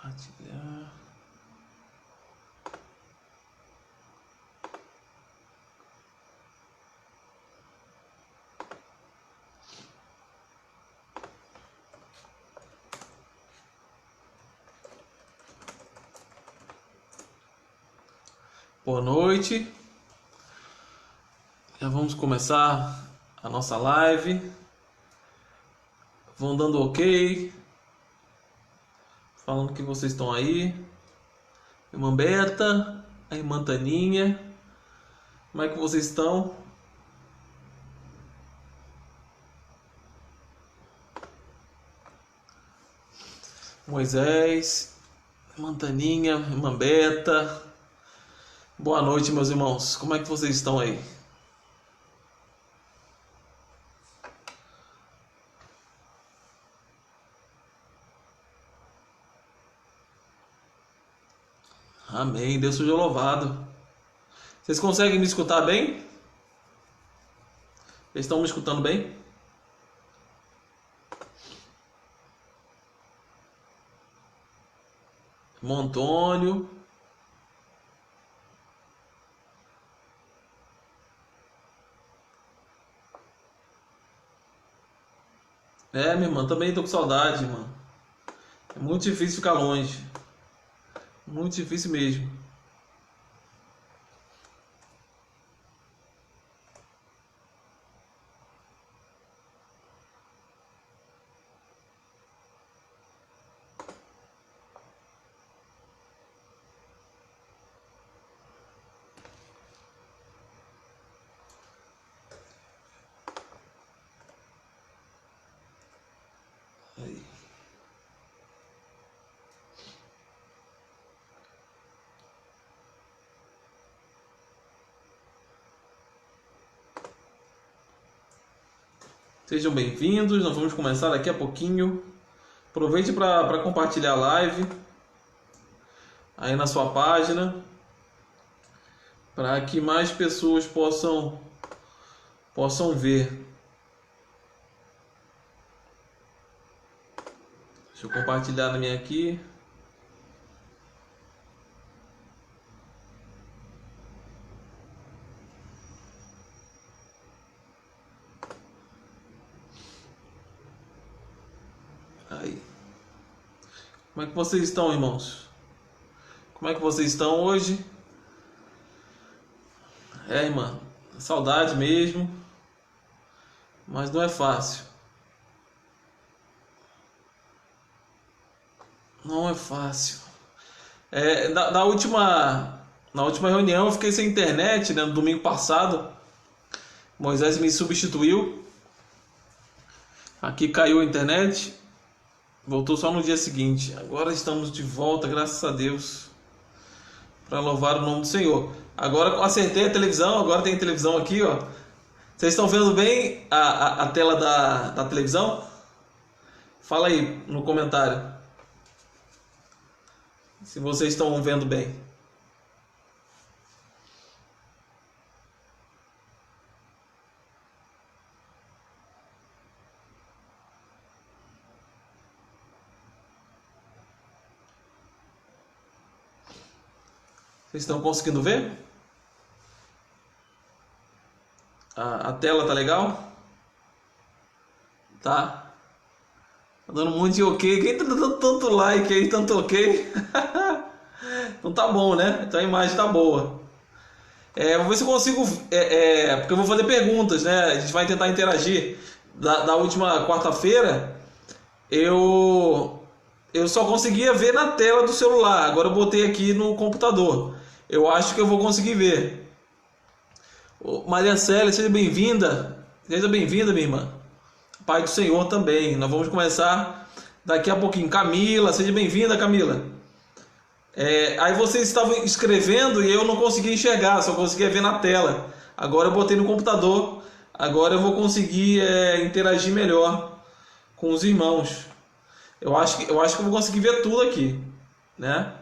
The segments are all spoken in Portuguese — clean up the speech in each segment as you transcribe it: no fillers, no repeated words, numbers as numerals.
Compartilhar. Boa noite. Já vamos começar a nossa live. Vão dando ok, falando que vocês estão aí. Irmã Berta, a irmã Taninha, como é que vocês estão? Moisés, irmã Taninha, irmã Berta. Boa noite, meus irmãos. Como é que vocês estão aí? Amém. Deus seja louvado. Vocês conseguem me escutar bem? Vocês estão me escutando bem? Irmão Antônio. Minha irmã, também tô com saudade, irmã. É muito difícil ficar longe. Muito difícil mesmo. Aí. Sejam bem-vindos, nós vamos começar daqui a pouquinho. Aproveite para compartilhar a live aí na sua página, para que mais pessoas possam ver. Deixa eu compartilhar na minha aqui. Aí. Como é que vocês estão, irmãos? Como é que vocês estão hoje? Irmã, saudade mesmo, mas não é fácil. Não é fácil. Na última reunião eu fiquei sem internet, né? No domingo passado, Moisés me substituiu. Aqui caiu a internet, voltou só no dia seguinte. Agora estamos de volta, graças a Deus, para louvar o nome do Senhor. Agora eu acertei a televisão, agora tem televisão aqui, ó. Vocês estão vendo bem a tela da televisão? Fala aí no comentário se vocês estão vendo bem. Vocês estão conseguindo ver? A tela tá legal? Tá. Tá dando um monte de ok. Quem tá dando tanto like aí, tanto ok? Então tá bom, né? Então a imagem tá boa. Vou ver se eu consigo. Porque eu vou fazer perguntas, né? A gente vai tentar interagir. Da última quarta-feira, eu só conseguia ver na tela do celular. Agora eu botei aqui no computador. Eu acho que eu vou conseguir ver. Maria Célia, seja bem-vinda. Seja bem-vinda, minha irmã. Pai do Senhor também. Nós vamos começar daqui a pouquinho. Camila, seja bem-vinda, Camila. Aí vocês estavam escrevendo e eu não conseguia enxergar, só conseguia ver na tela. Agora eu botei no computador. Agora eu vou conseguir interagir melhor com os irmãos. Eu acho que eu vou conseguir ver tudo aqui, né?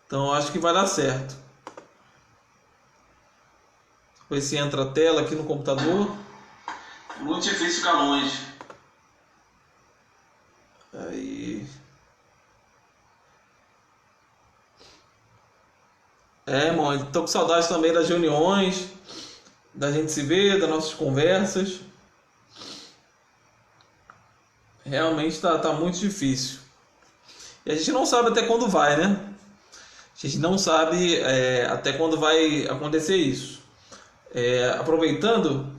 Então eu acho que vai dar certo. Ver se entra a tela aqui no computador. Muito difícil ficar longe. Aí. Irmão, tô com saudade também das reuniões, da gente se ver, das nossas conversas. Realmente tá muito difícil. E a gente não sabe até quando vai, né? A gente não sabe até quando vai acontecer isso. Aproveitando,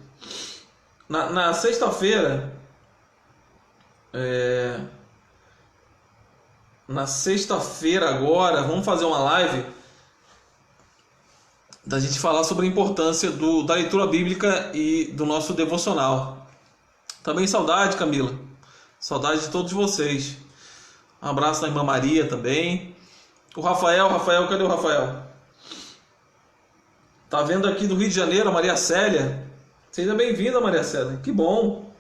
na sexta-feira, agora, vamos fazer uma live da gente falar sobre a importância da leitura bíblica e do nosso devocional. Também saudade, Camila. Saudade de todos vocês. Um abraço da irmã Maria também. O Rafael, cadê o Rafael? Tá vendo aqui do Rio de Janeiro, a Maria Célia. Seja bem-vinda, Maria Célia. Que bom.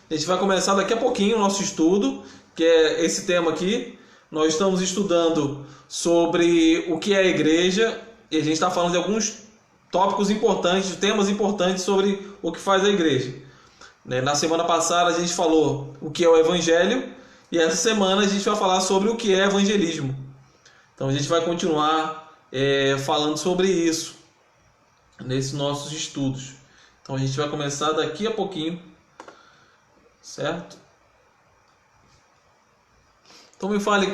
A gente vai começar daqui a pouquinho o nosso estudo, que é esse tema aqui. Nós estamos estudando sobre o que é a igreja e a gente está falando de alguns tópicos importantes, temas importantes sobre o que faz a igreja. Na semana passada a gente falou o que é o evangelho e essa semana a gente vai falar sobre o que é evangelismo. Então a gente vai continuar falando sobre isso nesses nossos estudos. Então a gente vai começar daqui a pouquinho, certo? Então me fale,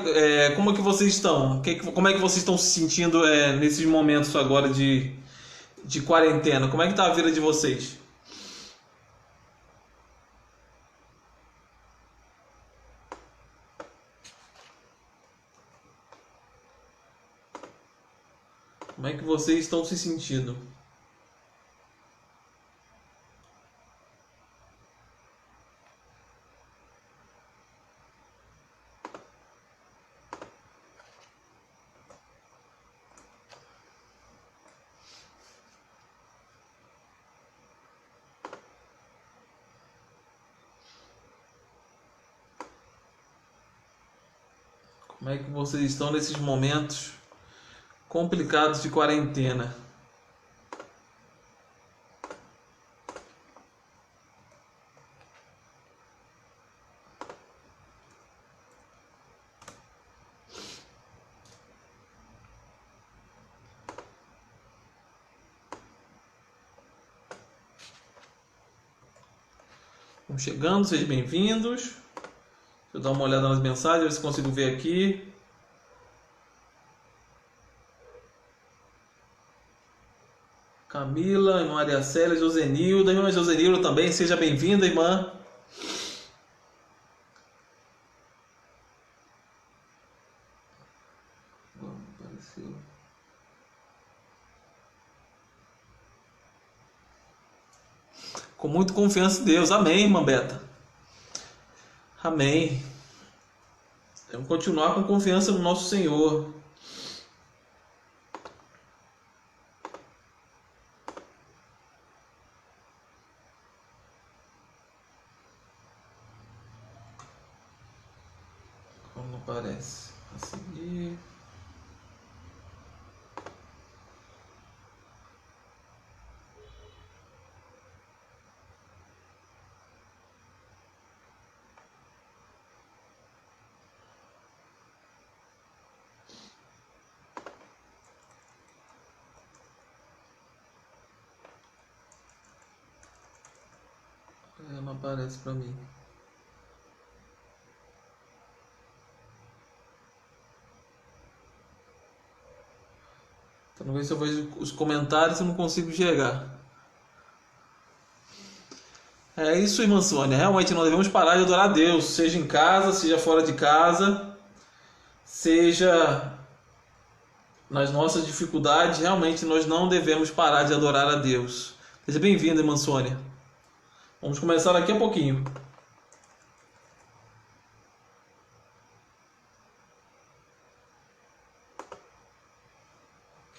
como é que vocês estão? Como é que vocês estão se sentindo nesses momentos agora de quarentena? Como é que está a vida de vocês? Como é que vocês estão se sentindo? Como é que vocês estão nesses momentos complicados de quarentena? Estão chegando, sejam bem-vindos. Deixa eu dar uma olhada nas mensagens, ver se consigo ver aqui. Camila, irmã Maria Célia, Josenilda, irmã Josenilda também, seja bem-vinda, irmã. Apareceu. Com muita confiança em Deus, amém, irmã Beta. Amém. Vamos continuar com confiança no nosso Senhor. Como parece. A seguir. aparece pra mim. Então, ver se eu vejo os comentários e não consigo enxergar. É isso, irmã Sônia. Realmente nós devemos parar de adorar a Deus, seja em casa, seja fora de casa, seja nas nossas dificuldades. Realmente nós não devemos parar de adorar a Deus. Seja bem-vinda, irmã Sônia. Vamos começar daqui a pouquinho.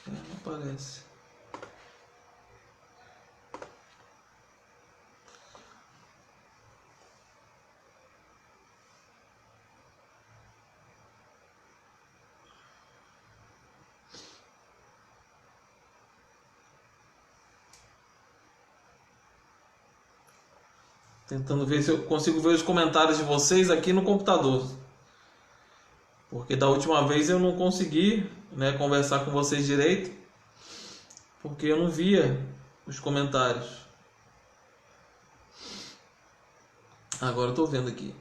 Não aparece. Tentando ver se eu consigo ver os comentários de vocês aqui no computador. Porque da última vez eu não consegui, né, conversar com vocês direito. Porque eu não via os comentários. Agora eu estou vendo aqui.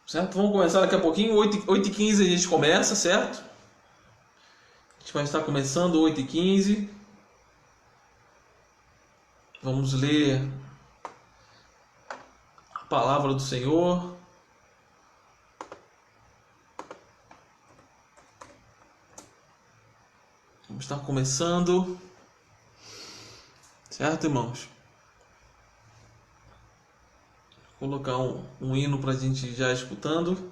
Certo? Vamos começar daqui a pouquinho. 8h15 a gente começa, certo? A gente vai estar começando 8h15. Vamos ler a palavra do Senhor. Vamos estar começando. Certo, irmãos? Vou colocar um hino para a gente já escutando.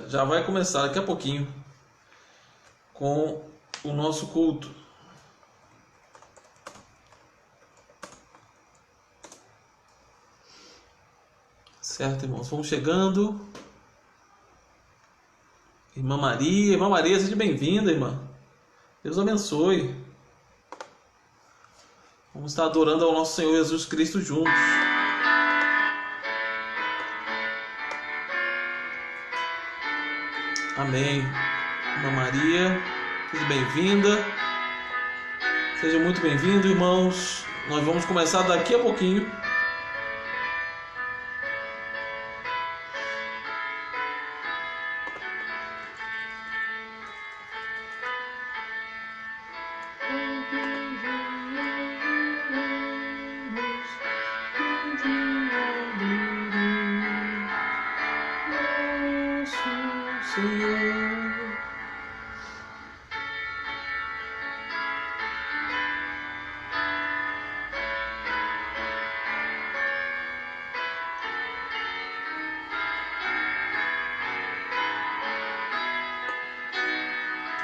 Já vai começar daqui a pouquinho com o nosso culto. Certo, irmãos? Vamos chegando. Irmã Maria, seja bem-vinda, irmã. Deus abençoe. Vamos estar adorando ao nosso Senhor Jesus Cristo juntos. Amém. Irmã Maria, seja bem-vinda. Seja muito bem-vindo, irmãos. Nós vamos começar daqui a pouquinho.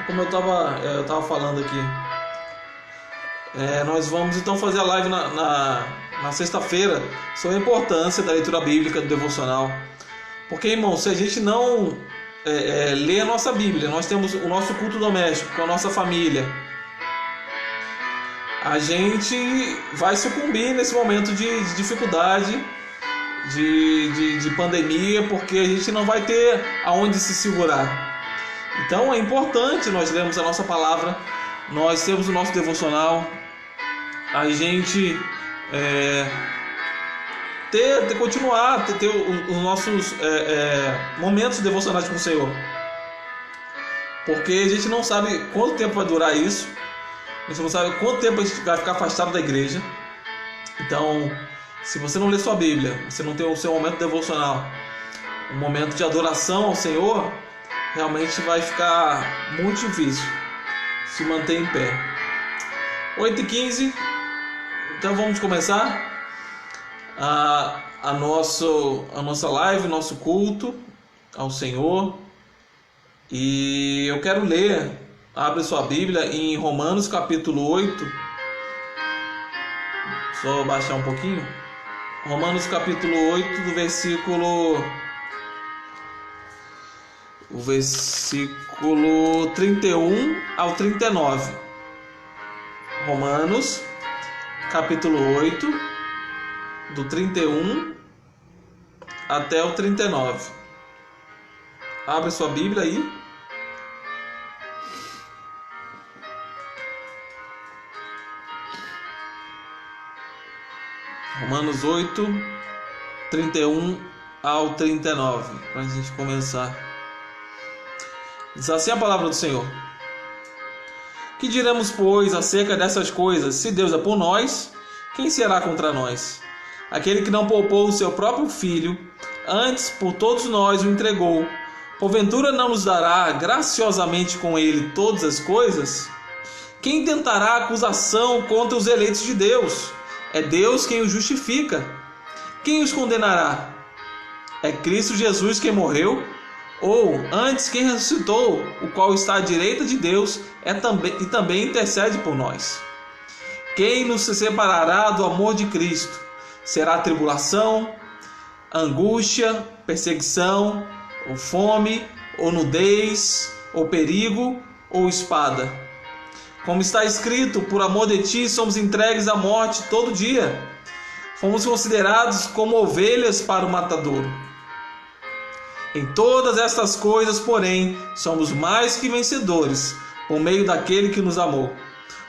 Como eu estava falando aqui, nós vamos então fazer a live na sexta-feira sobre a importância da leitura bíblica do devocional. Porque, irmão, se a gente não lê a nossa Bíblia, nós temos o nosso culto doméstico com a nossa família, a gente vai sucumbir nesse momento de dificuldade, de pandemia, porque a gente não vai ter aonde se segurar. Então é importante nós lermos a nossa palavra, nós temos o nosso devocional, a gente continuar ter os nossos momentos devocionais com o Senhor, porque a gente não sabe quanto tempo vai durar isso, a gente não sabe quanto tempo a gente vai ficar afastado da igreja. Então, se você não lê sua Bíblia, você não tem o seu momento devocional, um momento de adoração ao Senhor, realmente vai ficar muito difícil se manter em pé. 8h15, então vamos começar a nossa live, nosso culto ao Senhor. E eu quero ler, abre sua Bíblia em Romanos capítulo 8. Só baixar um pouquinho. Romanos capítulo 8, do versículo 31 ao 39. Romanos capítulo 8, do 31 até o 39. Abre sua Bíblia aí. Romanos 8, 31 ao 39, para a gente começar. Diz assim a palavra do Senhor: Que diremos, pois, acerca dessas coisas? Se Deus é por nós, quem será contra nós? Aquele que não poupou o seu próprio filho, antes por todos nós o entregou, porventura não nos dará graciosamente com ele todas as coisas? Quem tentará acusação contra os eleitos de Deus? É Deus quem os justifica. Quem os condenará? É Cristo Jesus quem morreu? Ou, antes, quem ressuscitou, o qual está à direita de Deus e também intercede por nós. Quem nos separará do amor de Cristo? Será tribulação, angústia, perseguição, ou fome, ou nudez, ou perigo, ou espada? Como está escrito, por amor de ti somos entregues à morte todo dia. Fomos considerados como ovelhas para o matadouro. Em todas estas coisas, porém, somos mais que vencedores, por meio daquele que nos amou.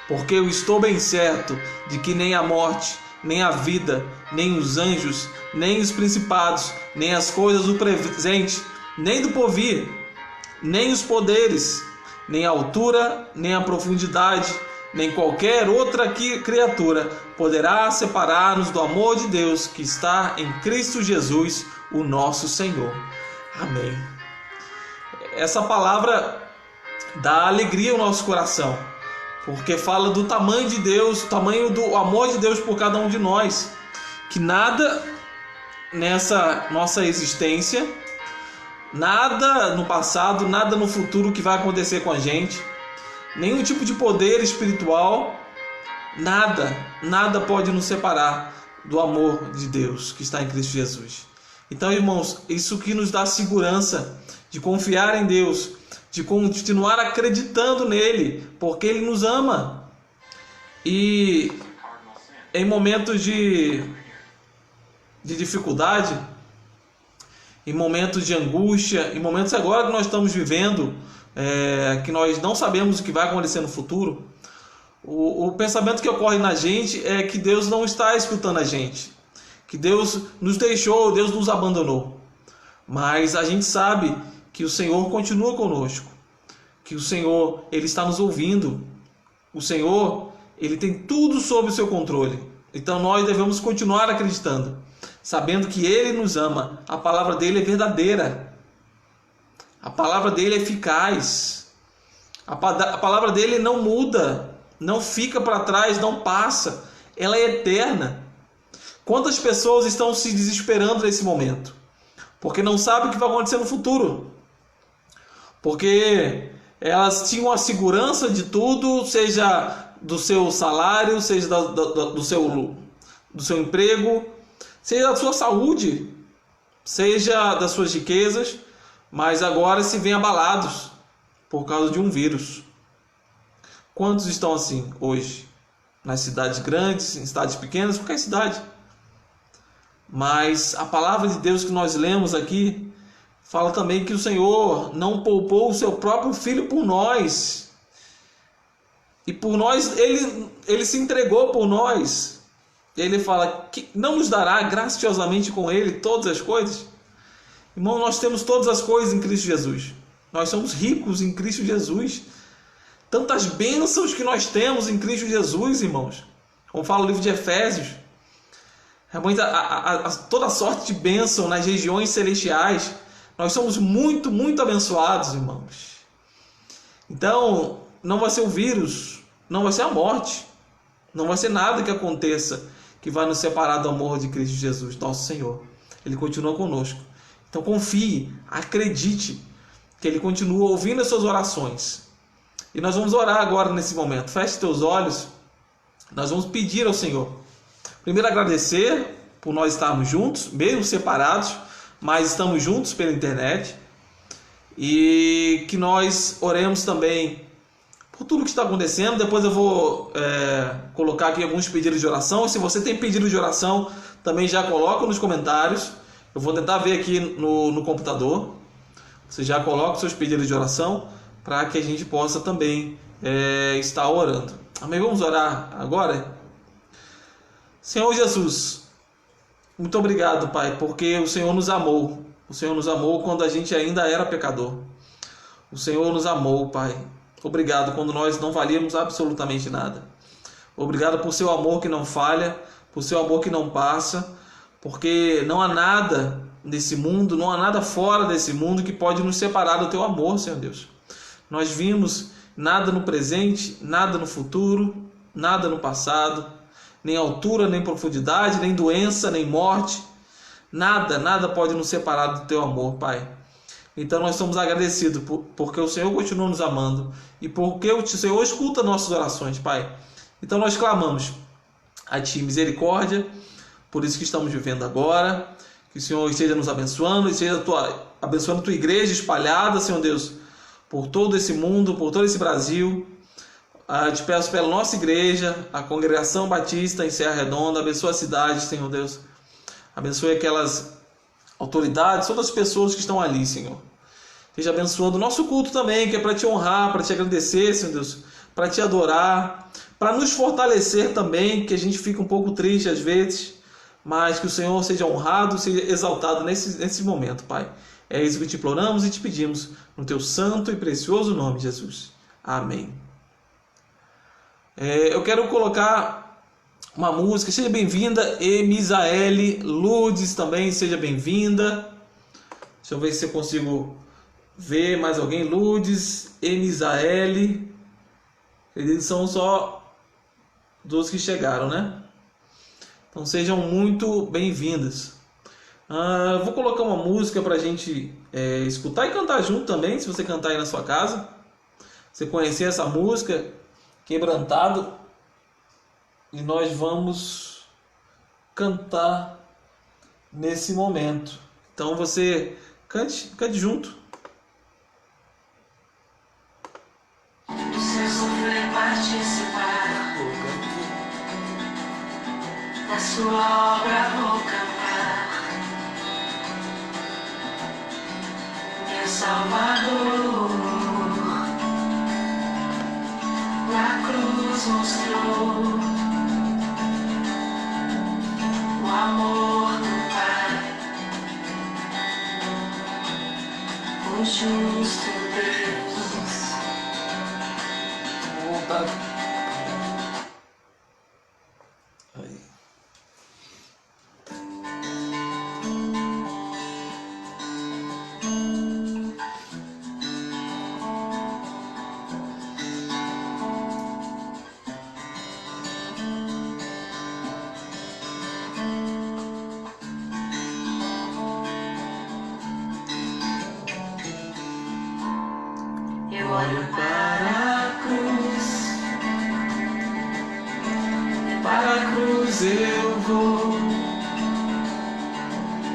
Porque eu estou bem certo de que nem a morte, nem a vida, nem os anjos, nem os principados, nem as coisas do presente, nem do porvir, nem os poderes, nem a altura, nem a profundidade, nem qualquer outra criatura poderá separar-nos do amor de Deus que está em Cristo Jesus, o nosso Senhor. Amém. Essa palavra dá alegria ao nosso coração, porque fala do tamanho de Deus, o tamanho do amor de Deus por cada um de nós, que nada nessa nossa existência, nada no passado, nada no futuro que vai acontecer com a gente, nenhum tipo de poder espiritual, nada pode nos separar do amor de Deus que está em Cristo Jesus. Então, irmãos, isso que nos dá segurança de confiar em Deus, de continuar acreditando nele, porque ele nos ama. E em momentos de dificuldade, em momentos de angústia, em momentos agora que nós estamos vivendo, que nós não sabemos o que vai acontecer no futuro, o pensamento que ocorre na gente é que Deus não está escutando a gente, que Deus nos deixou, Deus nos abandonou. Mas a gente sabe que o Senhor continua conosco, que o Senhor, ele está nos ouvindo. O Senhor, ele tem tudo sob o seu controle. Então nós devemos continuar acreditando, sabendo que ele nos ama. A palavra dele é verdadeira, a palavra dele é eficaz, a palavra dele não muda, não fica para trás, não passa, ela é eterna. Quantas pessoas estão se desesperando nesse momento? Porque não sabem o que vai acontecer no futuro. Porque elas tinham a segurança de tudo, seja do seu salário, seja do seu emprego, seja da sua saúde, seja das suas riquezas, mas agora se veem abalados por causa de um vírus. Quantos estão assim hoje? Nas cidades grandes, em cidades pequenas, qualquer cidade. Mas a palavra de Deus que nós lemos aqui fala também que o Senhor não poupou o seu próprio filho por nós. E por nós, ele se entregou por nós. Ele fala que não nos dará graciosamente com ele todas as coisas. Irmão, nós temos todas as coisas em Cristo Jesus. Nós somos ricos em Cristo Jesus. Tantas bênçãos que nós temos em Cristo Jesus, irmãos. Como fala o livro de Efésios. Toda sorte de bênção nas regiões celestiais. Nós somos muito, muito abençoados, irmãos. Então, não vai ser o vírus, não vai ser a morte, não vai ser nada que aconteça que vai nos separar do amor de Cristo Jesus, nosso Senhor. Ele continua conosco. Então confie, acredite que Ele continua ouvindo as suas orações. E nós vamos orar agora nesse momento. Feche teus olhos. Nós vamos pedir ao Senhor. Primeiro agradecer por nós estarmos juntos, mesmo separados, mas estamos juntos pela internet. E que nós oremos também por tudo que está acontecendo. Depois eu vou colocar aqui alguns pedidos de oração. Se você tem pedido de oração, também já coloca nos comentários. Eu vou tentar ver aqui no computador. Você já coloca os seus pedidos de oração para que a gente possa também estar orando. Amém? Vamos orar agora? Senhor Jesus, Muito obrigado, Pai, porque o Senhor nos amou. O Senhor nos amou quando a gente ainda era pecador. O Senhor nos amou, Pai. Obrigado quando nós não valíamos absolutamente nada. Obrigado por seu amor que não falha, por seu amor que não passa, porque não há nada nesse mundo, não há nada fora desse mundo que pode nos separar do teu amor, Senhor Deus. Nós vimos nada no presente, nada no futuro, nada no passado, nem altura, nem profundidade, nem doença, nem morte. Nada pode nos separar do teu amor, Pai. Então nós somos agradecidos porque o Senhor continua nos amando e porque o Senhor escuta nossas orações, Pai. Então nós clamamos a Ti misericórdia, por isso que estamos vivendo agora, que o Senhor esteja nos abençoando, esteja abençoando a Tua igreja espalhada, Senhor Deus, por todo esse mundo, por todo esse Brasil. Te peço pela nossa igreja, a Congregação Batista em Serra Redonda, abençoa a cidade, Senhor Deus. Abençoe aquelas autoridades, todas as pessoas que estão ali, Senhor. Esteja abençoando o nosso culto também, que é para Te honrar, para Te agradecer, Senhor Deus, para Te adorar, para nos fortalecer também, que a gente fica um pouco triste às vezes, mas que o Senhor seja honrado, seja exaltado nesse momento, Pai. É isso que Te imploramos e Te pedimos, no Teu santo e precioso nome, Jesus. Amém. Eu quero colocar uma música. Seja bem-vinda, Emisaele. Lourdes também, seja bem-vinda. Deixa eu ver se eu consigo ver mais alguém. Lourdes, Emisaele. Eles são só dos que chegaram, né? Então sejam muito bem-vindas. Vou colocar uma música para a gente escutar e cantar junto também, se você cantar aí na sua casa. Você conhecer essa música, Quebrantado, e nós vamos cantar nesse momento. Então você cante junto. Se eu sofrer participar da sua obra, vou cantar. Meu Salvador na cruz mostrou o amor do Pai, o justo Deus. Vontade. Aí. Eu olho para a cruz, Para a cruz eu vou,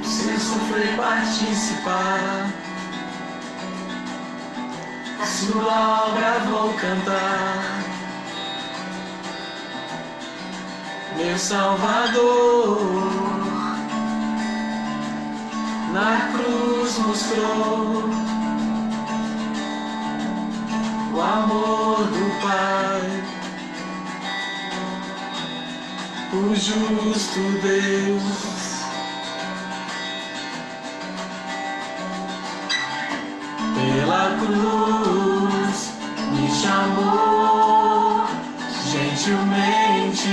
se eu sofrer participar, a sua obra vou cantar. Meu Salvador na cruz mostrou o amor do Pai, o justo Deus. Pela cruz me chamou, gentilmente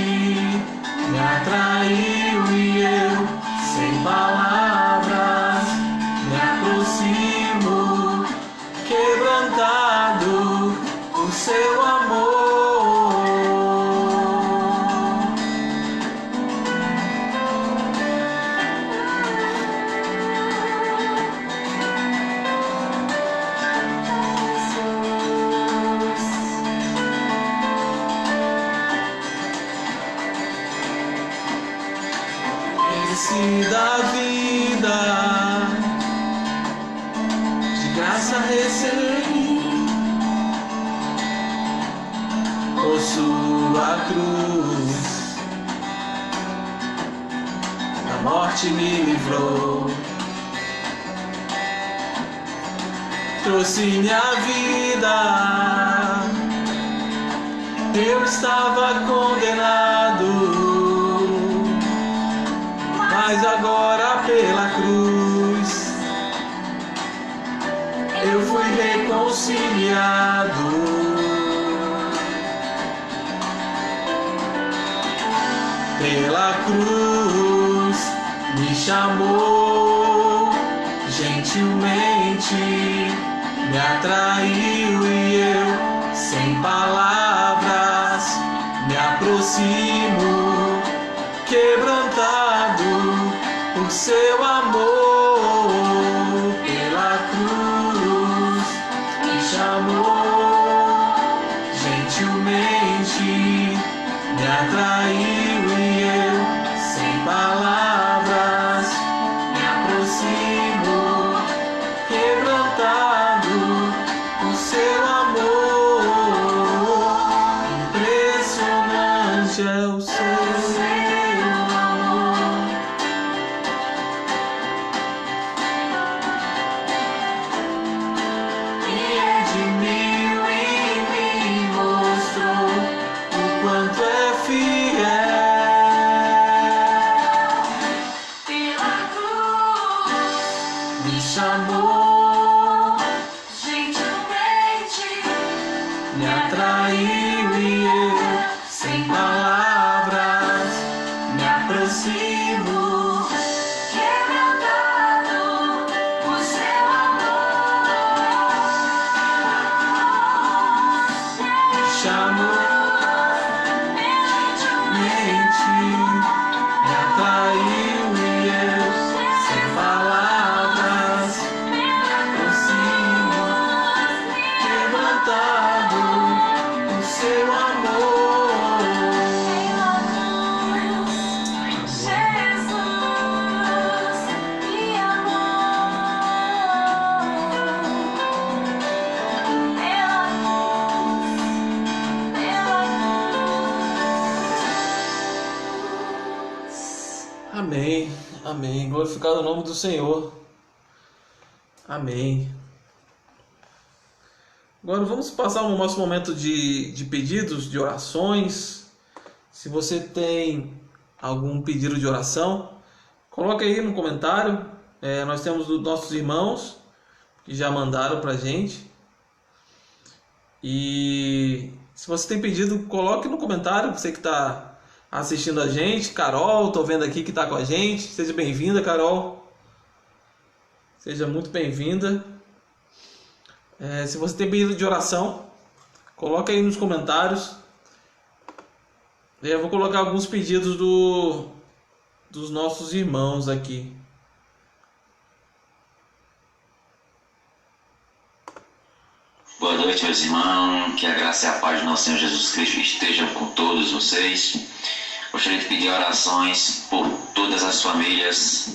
me atraiu e eu, sem palavras, me aproximo, quebrantado por seu amor. Esse da vida, de graça recebi, por sua cruz, da morte me livrou, trouxe minha vida, eu estava condenado, mas agora pela cruz eu fui reconciliado. Pela cruz me chamou gentilmente, me atraiu e eu, sem palavras, me aproximo, quebrantado por seu amor. Pela cruz me chamou gentilmente, me atraiu e eu, sem palavras, me aproximo, quebrantado por seu amor. Impressionante é o seu amor. Me redimiu e me mostrou o quanto é fiel. Pela cruz Me chamou, gentilmente me atraiu e eu, sem palavras, me aproximo, quebrantado por seu me chamou gentilmente, me atraiu e eu, sem palavras, me aproximo, quebrantado por seu amor. Jesus me amou. Pela cruz. Amém, amém. Glorificado o nome do Senhor. Amém. Agora vamos passar o nosso momento de pedidos, de orações. Se você tem algum pedido de oração, coloque aí no comentário. Nós temos os nossos irmãos que já mandaram pra gente. E se você tem pedido, coloque no comentário. Você que está assistindo a gente. Carol, tô vendo aqui que está com a gente. Seja bem-vinda, Carol. Seja muito bem-vinda. Se você tem pedido de oração, coloque aí nos comentários. Eu vou colocar alguns pedidos dos nossos irmãos aqui. Boa noite, meus irmãos. Que a graça e a paz do nosso Senhor Jesus Cristo estejam com todos vocês. Gostaria de pedir orações por todas as famílias.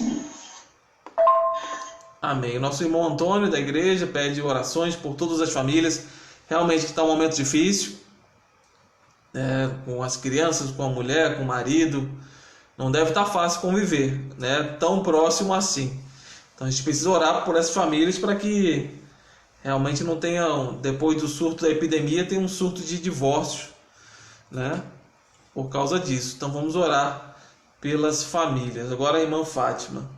Amém. O nosso irmão Antônio da igreja pede orações por todas as famílias. Realmente está um momento difícil, com as crianças, com a mulher, com o marido. Não deve estar fácil conviver, tão próximo assim. Então a gente precisa orar por essas famílias para que realmente não tenham, depois do surto da epidemia, tem um surto de divórcio, por causa disso. Então vamos orar pelas famílias. Agora a irmã Fátima.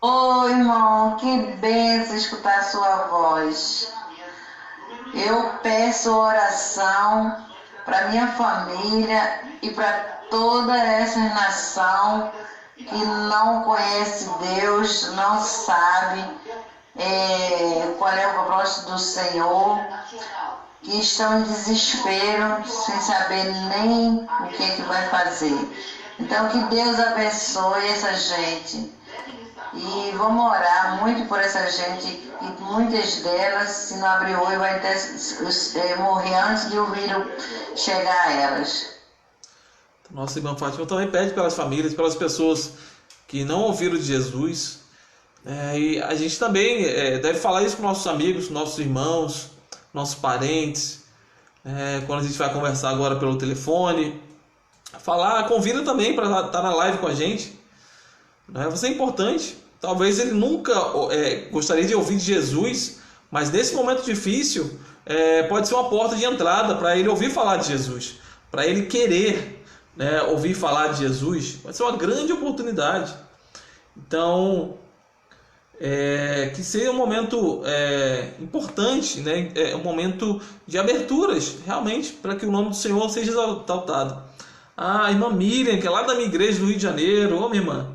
Oi, irmão, que bênção escutar a sua voz. Eu peço oração para minha família e para toda essa nação que não conhece Deus, não sabe qual é o propósito do Senhor, que estão em desespero, sem saber nem o que vai fazer. Então, que Deus abençoe essa gente. E vamos orar muito por essa gente, e muitas delas, se não abrir o olho, vai morrer antes de o vírus chegar a elas. Nossa irmã Fátima também pede pelas famílias, pelas pessoas que não ouviram de Jesus. E a gente também deve falar isso com nossos amigos, nossos irmãos, nossos parentes. Quando a gente vai conversar agora pelo telefone, convida também para estar na live com a gente. Você é importante. Talvez ele nunca gostaria de ouvir de Jesus, mas nesse momento difícil pode ser uma porta de entrada para ele ouvir falar de Jesus, para ele querer, né, ouvir falar de Jesus, vai ser uma grande oportunidade. Então, que seja um momento importante, né, um momento de aberturas, realmente, para que o nome do Senhor seja exaltado. A irmã Miriam, que é lá da minha igreja do Rio de Janeiro, minha irmã,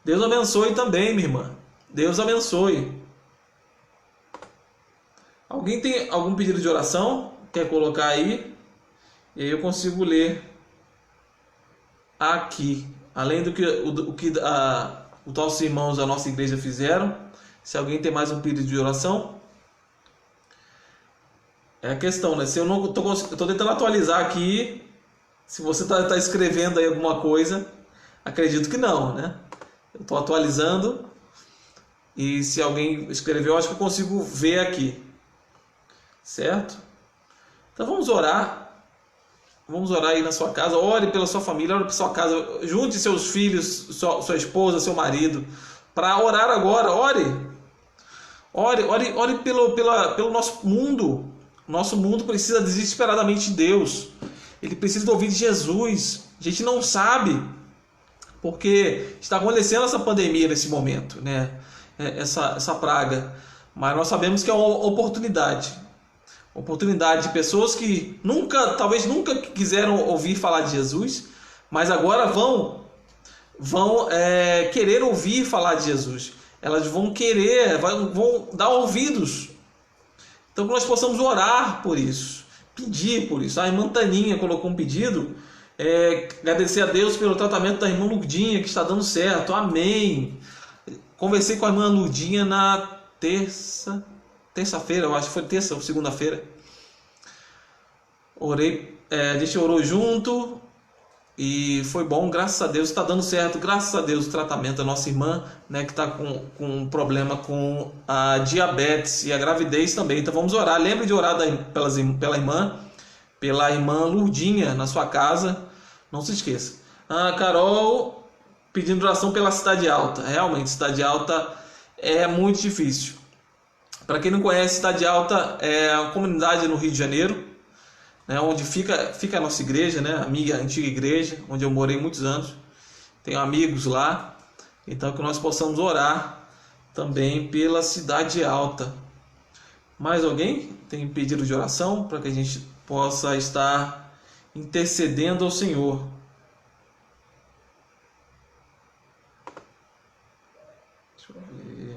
Deus abençoe também, minha irmã. Deus abençoe. Alguém tem algum pedido de oração? Quer colocar aí? E aí eu consigo ler aqui. Além do que os nossos irmãos da nossa igreja fizeram. Se alguém tem mais um pedido de oração. É a questão, né? Se eu não estou tentando atualizar aqui. Se você está escrevendo aí alguma coisa, acredito que não, né? Eu estou atualizando. E se alguém escreveu, acho que eu consigo ver aqui. Certo? Então vamos orar. Vamos orar aí na sua casa. Ore pela sua família, ore pela sua casa. Junte seus filhos, sua esposa, seu marido, para orar agora. Ore pelo nosso mundo. Nosso mundo precisa desesperadamente de Deus. Ele precisa ouvir de Jesus. A gente não sabe, porque está acontecendo essa pandemia nesse momento, né? Essa praga. Mas nós sabemos que é uma oportunidade. Oportunidade de pessoas que talvez nunca quiseram ouvir falar de Jesus, mas agora vão querer ouvir falar de Jesus. Elas vão querer, vão dar ouvidos. Então que nós possamos orar por isso, pedir por isso. A irmã Taninha colocou um pedido, agradecer a Deus pelo tratamento da irmã Lurdinha, que está dando certo. Amém. Conversei com a irmã Lurdinha na terça-feira, eu acho que foi terça ou segunda-feira. A gente orou junto e foi bom, graças a Deus, está dando certo, graças a Deus, o tratamento da nossa irmã, né, que está com um problema com a diabetes e a gravidez também. Então vamos orar, lembre de orar pela irmã Lurdinha na sua casa, não se esqueça. A Carol pedindo oração pela Cidade Alta. Realmente, Cidade Alta é muito difícil. Para quem não conhece, Cidade Alta é uma comunidade no Rio de Janeiro, né, onde fica a nossa igreja, né, a minha antiga igreja, onde eu morei muitos anos. Tenho amigos lá. Então que nós possamos orar também pela Cidade Alta. Mais alguém tem pedido de oração para que a gente possa estar intercedendo ao Senhor? Deixa eu ver.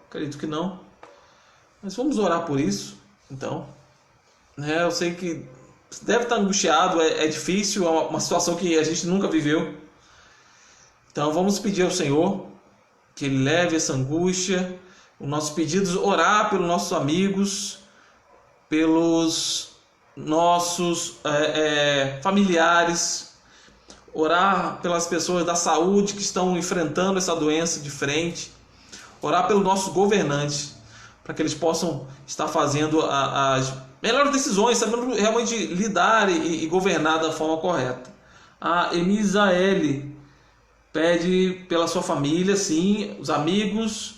Acredito que não. Mas vamos orar por isso, então. Eu sei que você deve estar angustiado, é difícil, é uma situação que a gente nunca viveu. Então vamos pedir ao Senhor que Ele leve essa angústia, os nossos pedidos, orar pelos nossos amigos, pelos nossos familiares, orar pelas pessoas da saúde que estão enfrentando essa doença de frente, orar pelos nossos governantes, para que eles possam estar fazendo as melhores decisões, sabendo realmente lidar e governar da forma correta. A Emisaele pede pela sua família, sim, os amigos,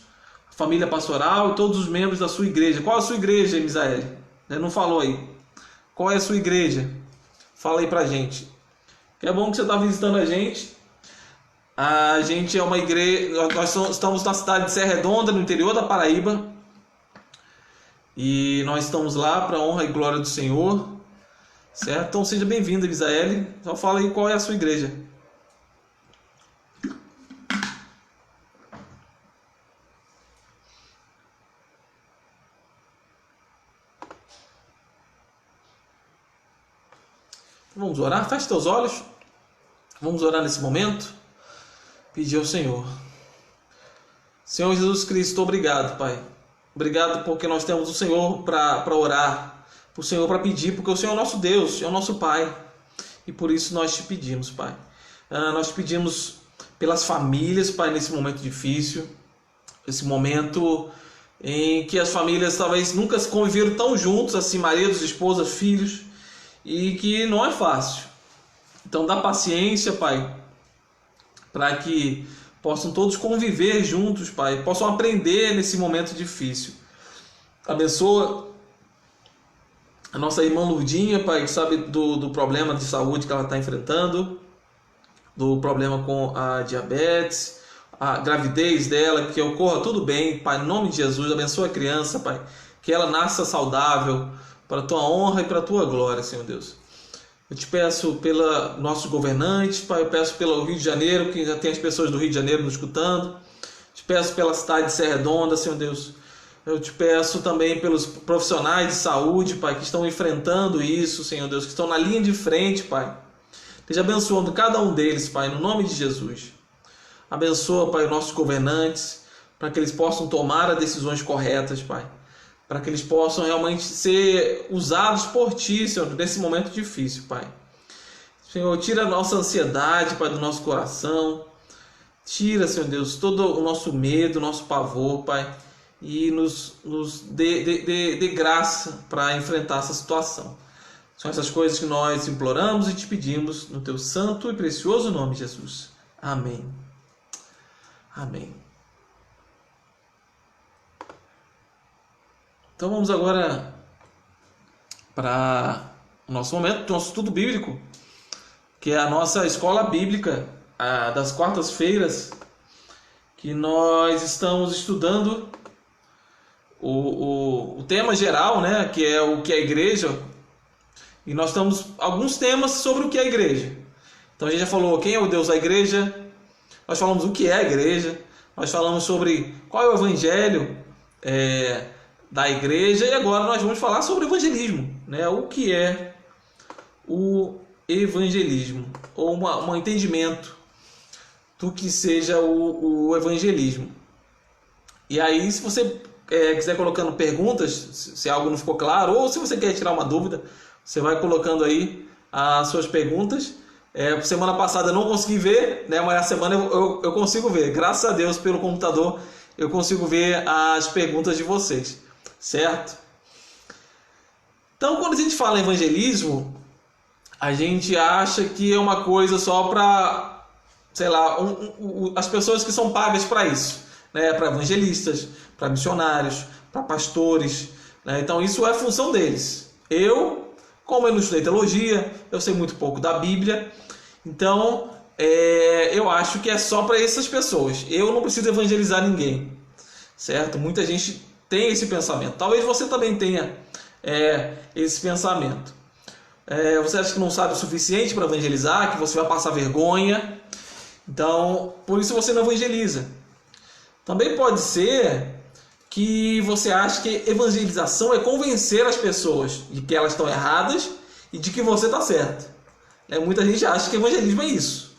a família pastoral e todos os membros da sua igreja. Qual é a sua igreja, Emisaele? Não falou aí. Qual é a sua igreja? Fala aí pra gente. É bom que você está visitando a gente. A gente é uma igreja, nós estamos na cidade de Serra Redonda, no interior da Paraíba. E nós estamos lá para a honra e glória do Senhor, certo? Então seja bem-vindo, Misaele. Só fala aí qual é a sua igreja. Vamos orar? Feche teus olhos. Vamos orar nesse momento. Pedir ao Senhor. Senhor Jesus Cristo, obrigado, Pai. Obrigado porque nós temos o Senhor para orar, o Senhor para pedir, porque o Senhor é o nosso Deus, é o nosso Pai. E por isso nós te pedimos, Pai. Nós te pedimos pelas famílias, Pai, nesse momento difícil, esse momento em que as famílias talvez nunca conviveram tão juntos, assim, maridos, esposas, filhos, e que não é fácil. Então dá paciência, Pai, para que possam todos conviver juntos, Pai, possam aprender nesse momento difícil. Abençoa a nossa irmã Lurdinha, Pai, que sabe do problema de saúde que ela está enfrentando. do problema com a diabetes, a gravidez dela, que ocorra tudo bem, Pai, em nome de Jesus. Abençoa a criança, Pai, que ela nasça saudável, para a Tua honra e para a Tua glória, Senhor Deus. Eu te peço pela nossos governantes, Pai, eu peço pelo Rio de Janeiro, que já tem as pessoas do Rio de Janeiro nos escutando. Te peço pela cidade de Serra Redonda, Senhor Deus. Eu te peço também pelos profissionais de saúde, Pai, que estão enfrentando isso, Senhor Deus, que estão na linha de frente, Pai. Esteja abençoando cada um deles, Pai, no nome de Jesus. Abençoa, Pai, os nossos governantes, para que eles possam tomar as decisões corretas, Pai. Para que eles possam realmente ser usados por Ti, Senhor, nesse momento difícil, Pai. Senhor, tira a nossa ansiedade, Pai, do nosso coração. Tira, Senhor Deus, todo o nosso medo, o nosso pavor, Pai. E nos dê graça para enfrentar essa situação. São essas coisas que nós imploramos e te pedimos no Teu santo e precioso nome, Jesus. Amém. Amém. Então vamos agora para o nosso momento, nosso estudo bíblico, que é a nossa escola bíblica das quartas-feiras, que nós estamos estudando o tema geral, né, que é o que é a igreja, e nós temos alguns temas sobre o que é a igreja. Então a gente já falou quem é o Deus da igreja, nós falamos o que é a igreja, nós falamos sobre qual é o evangelho da igreja, e agora nós vamos falar sobre o evangelismo, né? O que é o evangelismo, ou um entendimento do que seja o evangelismo. E aí, se você quiser colocando perguntas, se algo não ficou claro, ou se você quer tirar uma dúvida, você vai colocando aí as suas perguntas. Semana passada eu não consegui ver, né? Mas a semana eu consigo ver, graças a Deus, pelo computador eu consigo ver as perguntas de vocês. Certo? Então, quando a gente fala em evangelismo, a gente acha que é uma coisa só para, sei lá, as pessoas que são pagas para isso, né? Para evangelistas, para missionários, para pastores, né? Então, isso é função deles. Como eu não estudei teologia, eu sei muito pouco da Bíblia, então eu acho que é só para essas pessoas. Eu não preciso evangelizar ninguém, certo? Muita gente tem esse pensamento. Talvez você também tenha esse pensamento. Você acha que não sabe o suficiente para evangelizar, que você vai passar vergonha, então por isso você não evangeliza. Também pode ser que você acha que evangelização é convencer as pessoas de que elas estão erradas e de que você está certo. Muita gente acha que evangelismo é isso,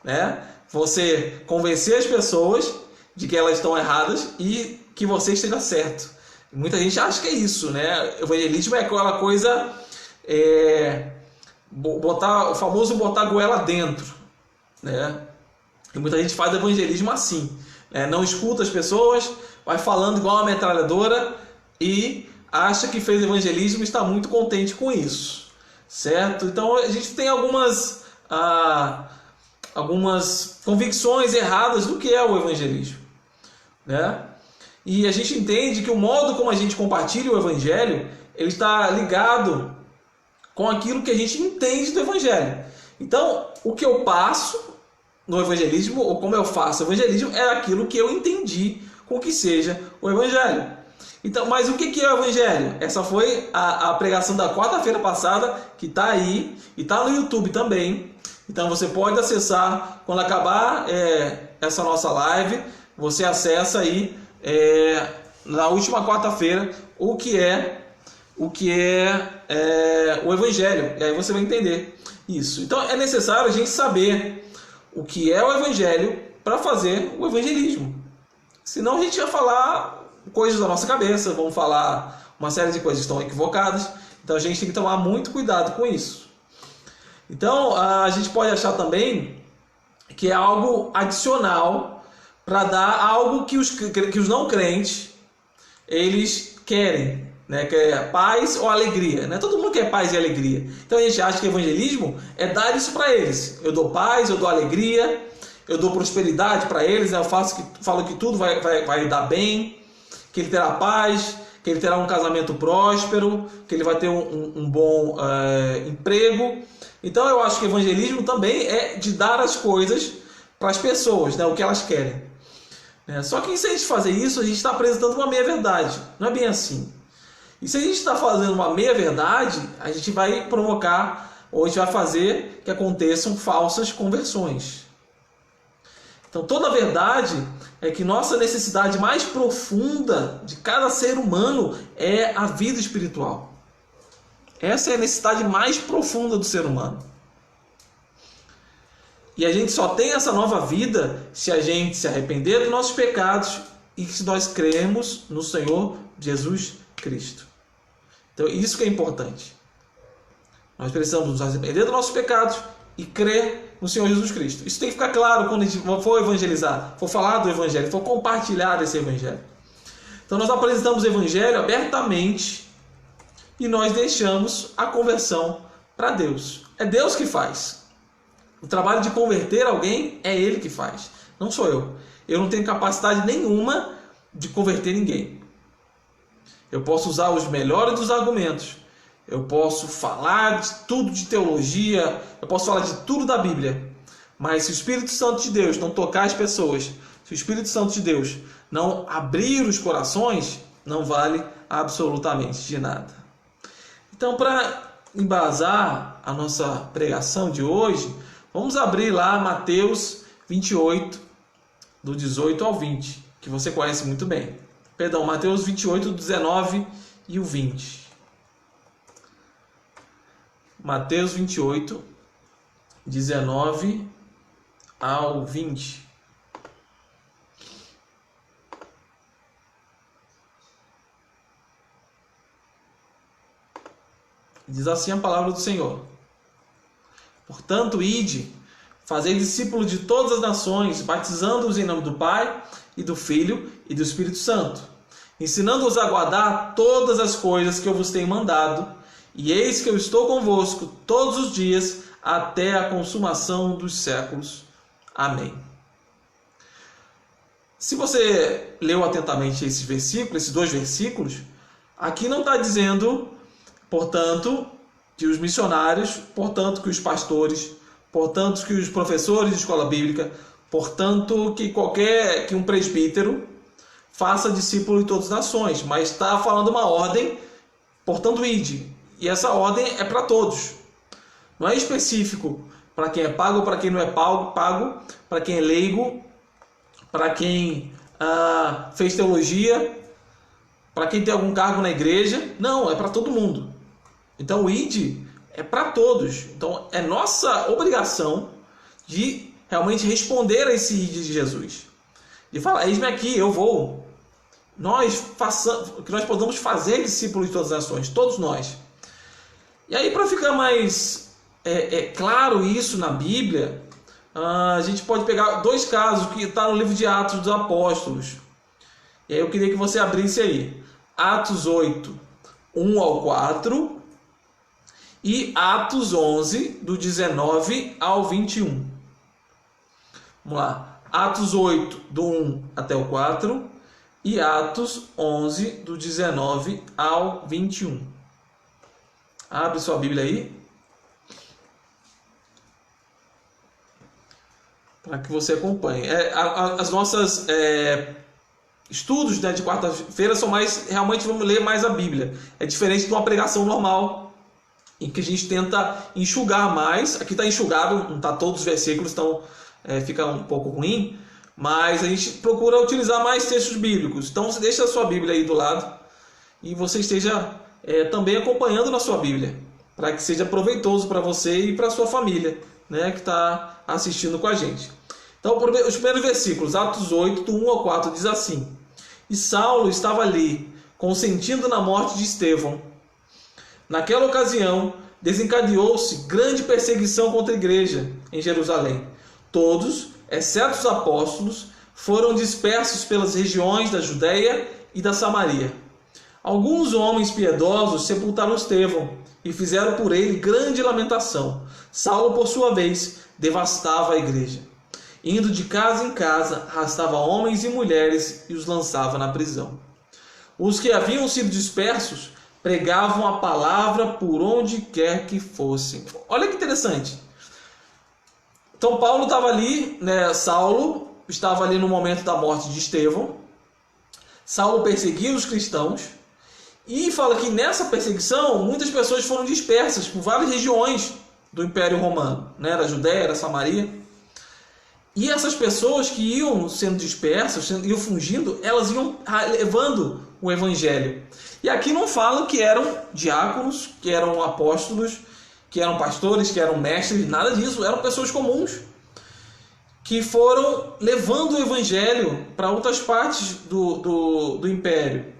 né? Você convencer as pessoas de que elas estão erradas e que você esteja certo. Muita gente acha que é isso, né? Evangelismo é aquela coisa, o famoso botar a goela dentro, né? E muita gente faz evangelismo assim, né? Não escuta as pessoas, vai falando igual uma metralhadora e acha que fez evangelismo e está muito contente com isso, certo? Então a gente tem algumas convicções erradas do que é o evangelismo, né? E a gente entende que o modo como a gente compartilha o evangelho, ele está ligado com aquilo que a gente entende do evangelho. Então, o que eu passo no evangelismo, ou como eu faço o evangelismo, é aquilo que eu entendi com que seja o evangelho. Então, mas o que é o evangelho? Essa foi a pregação da quarta-feira passada, que está aí, e está no YouTube também. Então você pode acessar, quando acabar essa nossa live, você acessa aí na última quarta-feira o que é o evangelho, e aí você vai entender isso. Então é necessário a gente saber o que é o evangelho para fazer o evangelismo. Senão a gente vai falar coisas da nossa cabeça, vamos falar uma série de coisas que estão equivocadas. Então a gente tem que tomar muito cuidado com isso. Então a gente pode achar também que é algo adicional para dar algo que os não crentes eles querem, né? Que é paz ou alegria, né? Todo mundo quer paz e alegria. Então a gente acha que evangelismo é dar isso para eles. Eu dou paz, eu dou alegria, eu dou prosperidade para eles, né? Eu falo que tudo vai dar bem, que ele terá paz, que ele terá um casamento próspero, que ele vai ter um bom emprego. Então eu acho que evangelismo também é de dar as coisas para as pessoas, né, o que elas querem. Só que se a gente fazer isso, a gente está apresentando uma meia-verdade. Não é bem assim. E se a gente está fazendo uma meia-verdade, a gente vai provocar, ou a gente vai fazer que aconteçam falsas conversões. Então toda a verdade é que nossa necessidade mais profunda de cada ser humano é a vida espiritual. Essa é a necessidade mais profunda do ser humano. E a gente só tem essa nova vida se a gente se arrepender dos nossos pecados e se nós crermos no Senhor Jesus Cristo. Então isso que é importante. Nós precisamos nos arrepender dos nossos pecados e crer no Senhor Jesus Cristo. Isso tem que ficar claro quando a gente for evangelizar, for falar do Evangelho, for compartilhar esse Evangelho. Então nós apresentamos o Evangelho abertamente e nós deixamos a conversão para Deus. É Deus que faz. O trabalho de converter alguém é Ele que faz, não sou eu. Eu não tenho capacidade nenhuma de converter ninguém. Eu posso usar os melhores dos argumentos. Eu posso falar de tudo de teologia. Eu posso falar de tudo da Bíblia. Mas se o Espírito Santo de Deus não tocar as pessoas, se o Espírito Santo de Deus não abrir os corações, não vale absolutamente de nada. Então, para embasar a nossa pregação de hoje, vamos abrir lá Mateus 28, do 18 ao 20, que você conhece muito bem. Perdão, Mateus 28, do 19 e o 20. Mateus 28, 19 ao 20. Diz assim a palavra do Senhor: portanto, ide, fazei discípulos de todas as nações, batizando-os em nome do Pai, e do Filho, e do Espírito Santo, ensinando-os a guardar todas as coisas que eu vos tenho mandado, e eis que eu estou convosco todos os dias, até a consumação dos séculos. Amém. Se você leu atentamente esses versículos, esses dois versículos, aqui não está dizendo, portanto, que os missionários, portanto, que os pastores, portanto, que os professores de escola bíblica, portanto, que um presbítero faça discípulo de todas as nações, mas está falando uma ordem, portanto, ide. E essa ordem é para todos. Não é específico para quem é pago ou para quem não é pago, para quem é leigo, para quem fez teologia, para quem tem algum cargo na igreja. Não, é para todo mundo. Então o ide é para todos. Então é nossa obrigação de realmente responder a esse ide de Jesus. De falar, eis-me aqui, eu vou. Que nós podemos fazer discípulos de todas as nações, todos nós. E aí, para ficar mais claro isso na Bíblia, a gente pode pegar dois casos que estão no livro de Atos dos Apóstolos. E aí eu queria que você abrisse aí. Atos 8, 1 ao 4 e Atos 11, do 19 ao 21. Vamos lá. Atos 8, do 1 até o 4 e Atos 11, do 19 ao 21. Abre sua Bíblia aí, para que você acompanhe. As nossas estudos, né, de quarta-feira são mais, realmente vamos ler mais a Bíblia. É diferente de uma pregação normal, em que a gente tenta enxugar mais. Aqui está enxugado, não está todos os versículos, então fica um pouco ruim, mas a gente procura utilizar mais textos bíblicos. Então você deixa a sua Bíblia aí do lado e você esteja também acompanhando na sua Bíblia, para que seja proveitoso para você e para a sua família, né, que está assistindo com a gente. Então, os primeiros versículos, Atos 8, do 1 ao 4, diz assim: e Saulo estava ali, consentindo na morte de Estevão. Naquela ocasião, desencadeou-se grande perseguição contra a igreja em Jerusalém. Todos, exceto os apóstolos, foram dispersos pelas regiões da Judéia e da Samaria. Alguns homens piedosos sepultaram Estevão e fizeram por ele grande lamentação. Saulo, por sua vez, devastava a igreja. Indo de casa em casa, arrastava homens e mulheres e os lançava na prisão. Os que haviam sido dispersos pregavam a palavra por onde quer que fossem. Olha que interessante. Então Paulo estava ali, né? Saulo estava ali no momento da morte de Estevão. Saulo perseguia os cristãos. E fala que nessa perseguição muitas pessoas foram dispersas por várias regiões do Império Romano, né? Da Judéia, da Samaria. E essas pessoas que iam sendo dispersas, iam fugindo, elas iam levando o evangelho. E aqui não fala que eram diáconos, que eram apóstolos, que eram pastores, que eram mestres, nada disso. Eram pessoas comuns que foram levando o evangelho para outras partes do império.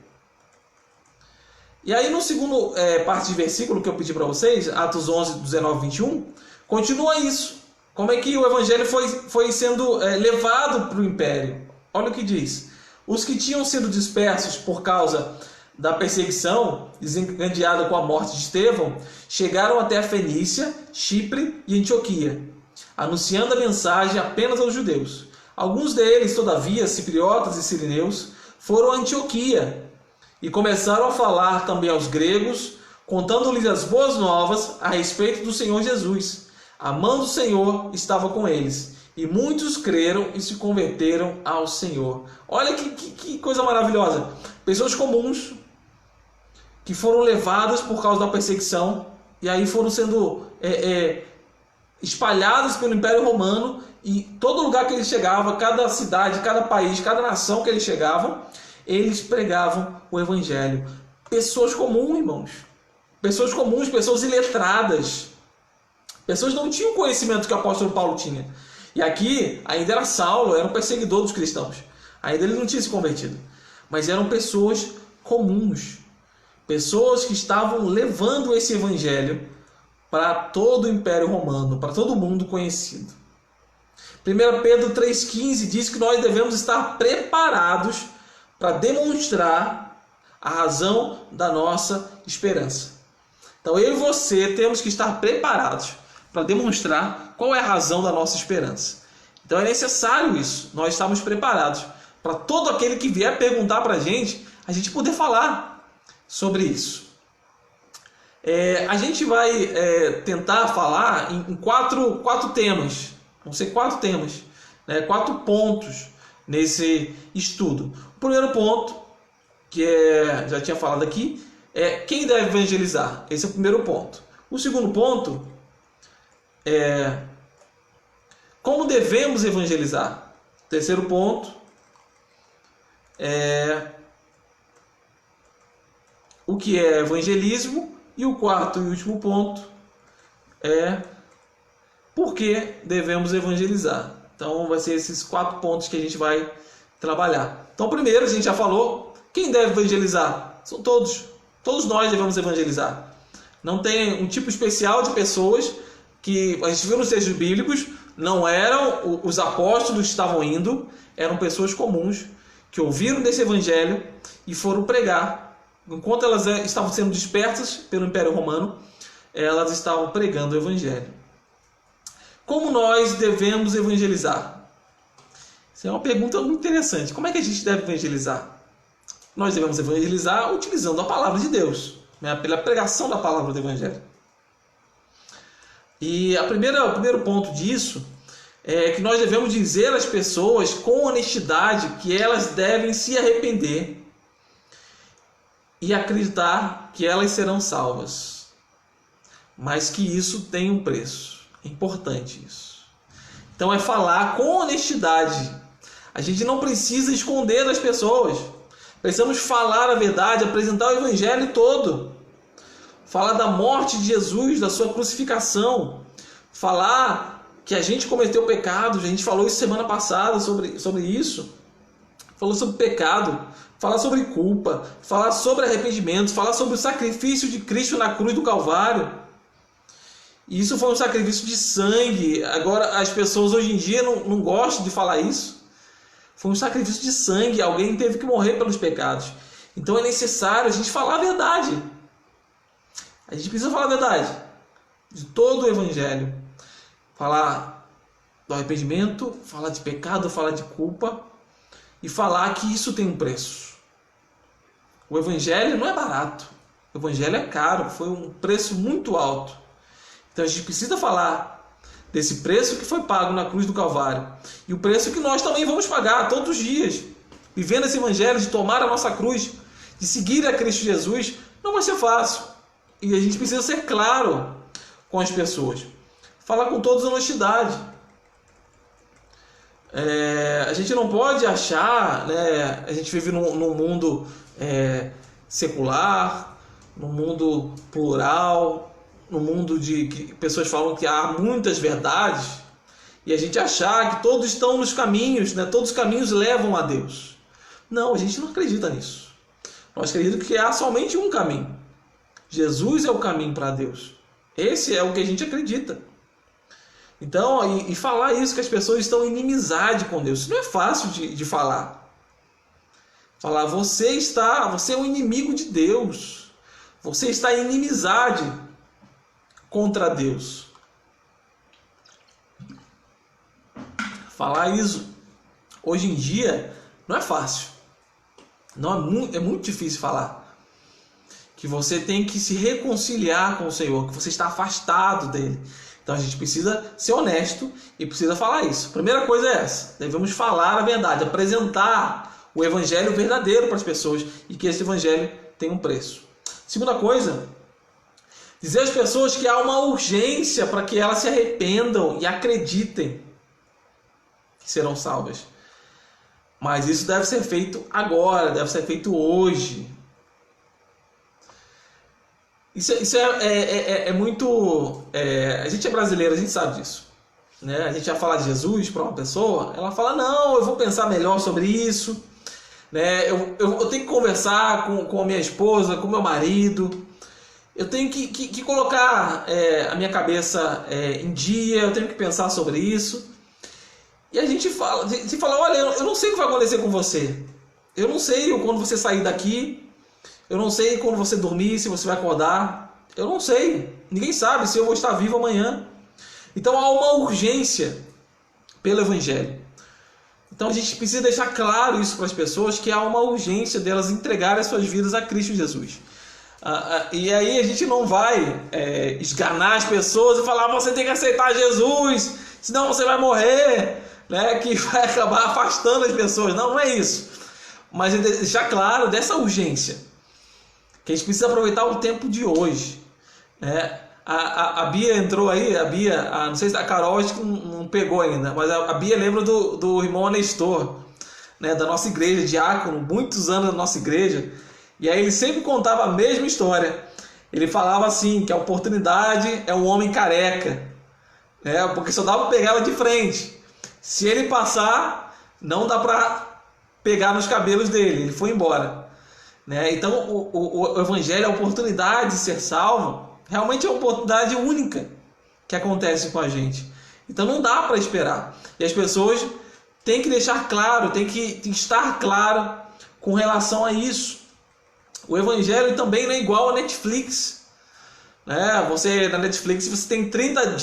E aí no segundo parte de versículo que eu pedi para vocês, Atos 11, 19 e 21, continua isso. Como é que o evangelho foi sendo levado para o império? Olha o que diz. Os que tinham sido dispersos por causa da perseguição desencadeada com a morte de Estevão chegaram até a Fenícia, Chipre e Antioquia, anunciando a mensagem apenas aos judeus. Alguns deles, todavia, cipriotas e sirineus, foram a Antioquia e começaram a falar também aos gregos, contando-lhes as boas novas a respeito do Senhor Jesus. A mão do Senhor estava com eles, e muitos creram e se converteram ao Senhor. Olha que coisa maravilhosa. Pessoas comuns que foram levadas por causa da perseguição, e aí foram sendo espalhadas pelo Império Romano, e todo lugar que eles chegavam, cada cidade, cada país, cada nação que eles chegavam, eles pregavam o Evangelho. Pessoas comuns, irmãos. Pessoas comuns, pessoas iletradas. Pessoas que não tinham o conhecimento que o apóstolo Paulo tinha. E aqui ainda era Saulo, era um perseguidor dos cristãos. Ainda ele não tinha se convertido. Mas eram pessoas comuns. Pessoas que estavam levando esse evangelho para todo o Império Romano, para todo mundo conhecido. 1 Pedro 3,15 diz que nós devemos estar preparados para demonstrar a razão da nossa esperança. Então eu e você temos que estar preparados para demonstrar qual é a razão da nossa esperança. Então é necessário isso, nós estamos preparados para todo aquele que vier perguntar para a gente poder falar sobre isso. A gente vai tentar falar em quatro temas, vão ser 4 temas, 4 pontos nesse estudo. O primeiro ponto, que já tinha falado aqui, é quem deve evangelizar. Esse é o primeiro ponto. O segundo ponto é como devemos evangelizar. O terceiro ponto é o que é evangelismo. E o quarto e último ponto é por que devemos evangelizar. Então vai ser esses 4 pontos que a gente vai trabalhar. Então primeiro a gente já falou, quem deve evangelizar? São todos. Todos nós devemos evangelizar. Não tem um tipo especial de pessoas que a gente viu nos textos bíblicos, não eram os apóstolos que estavam indo, eram pessoas comuns que ouviram desse evangelho e foram pregar. Enquanto elas estavam sendo dispersas pelo Império Romano, elas estavam pregando o evangelho. Como nós devemos evangelizar? Essa é uma pergunta muito interessante. Como é que a gente deve evangelizar? Nós devemos evangelizar utilizando a palavra de Deus, pela pregação da palavra do evangelho. E o primeiro ponto disso é que nós devemos dizer às pessoas com honestidade que elas devem se arrepender e acreditar que elas serão salvas, mas que isso tem um preço. É importante isso. Então é falar com honestidade. A gente não precisa esconder das pessoas. Precisamos falar a verdade, apresentar o evangelho todo. Falar da morte de Jesus, da sua crucificação. Falar que a gente cometeu pecados. A gente falou isso semana passada sobre isso. Falou sobre pecado. Falar sobre culpa. Falar sobre arrependimento. Falar sobre o sacrifício de Cristo na cruz do Calvário. E isso foi um sacrifício de sangue. Agora as pessoas hoje em dia não gostam de falar isso. Foi um sacrifício de sangue. Alguém teve que morrer pelos pecados. Então é necessário a gente falar a verdade. A gente precisa falar a verdade. De todo o evangelho. Falar do arrependimento. Falar de pecado. Falar de culpa. E falar que isso tem um preço. O evangelho não é barato. O evangelho é caro, foi um preço muito alto. Então a gente precisa falar desse preço que foi pago na cruz do Calvário. E o preço que nós também vamos pagar todos os dias. Vivendo esse evangelho, de tomar a nossa cruz, de seguir a Cristo Jesus, não vai ser fácil. E a gente precisa ser claro com as pessoas. Falar com toda honestidade. A gente não pode achar, né, a gente vive num mundo secular, num mundo plural, num mundo de que pessoas falam que há muitas verdades, e a gente achar que todos estão nos caminhos, né, todos os caminhos levam a Deus. Não, a gente não acredita nisso. Nós acreditamos que há somente um caminho. Jesus é o caminho para Deus. Esse é o que a gente acredita. Então, e falar isso, que as pessoas estão em inimizade com Deus, isso não é fácil de falar. Falar, você é um inimigo de Deus. Você está em inimizade contra Deus. Falar isso hoje em dia não é fácil. Não é muito difícil falar. Que você tem que se reconciliar com o Senhor, que você está afastado dele. Então a gente precisa ser honesto e precisa falar isso. Primeira coisa é essa. Devemos falar a verdade, apresentar o evangelho verdadeiro para as pessoas e que esse evangelho tem um preço. Segunda coisa, dizer às pessoas que há uma urgência para que elas se arrependam e acreditem que serão salvas. Mas isso deve ser feito agora, deve ser feito hoje. Isso é muito... a gente é brasileiro, a gente sabe disso. Né? A gente vai falar de Jesus para uma pessoa, ela fala, não, eu vou pensar melhor sobre isso. Né? Eu tenho que conversar com a minha esposa, com o meu marido. Eu tenho que colocar a minha cabeça em dia, eu tenho que pensar sobre isso. E a gente fala, olha, eu não sei o que vai acontecer com você. Eu não sei quando você sair daqui. Eu não sei quando você dormir, se você vai acordar. Eu não sei. Ninguém sabe se eu vou estar vivo amanhã. Então há uma urgência pelo Evangelho. Então a gente precisa deixar claro isso para as pessoas, que há uma urgência delas entregarem as suas vidas a Cristo Jesus. E aí a gente não vai esganar as pessoas e falar, você tem que aceitar Jesus, senão você vai morrer, né? Que vai acabar afastando as pessoas. Não é isso. Mas é deixar claro dessa urgência. Que a gente precisa aproveitar o tempo de hoje. Né? A Bia entrou aí, não sei se a Carol acho que não pegou ainda, mas a Bia lembra do irmão Nestor, né? Da nossa igreja, diácono, muitos anos da nossa igreja, e aí ele sempre contava a mesma história. Ele falava assim, que a oportunidade é um homem careca, né? Porque só dá para pegar ela de frente. Se ele passar, não dá para pegar nos cabelos dele, ele foi embora. Né? Então o Evangelho, a oportunidade de ser salvo, realmente é uma oportunidade única que acontece com a gente. Então não dá para esperar. E as pessoas têm que deixar claro, têm que estar claro com relação a isso. O Evangelho também não é igual a Netflix. Né? Você, na Netflix você tem 30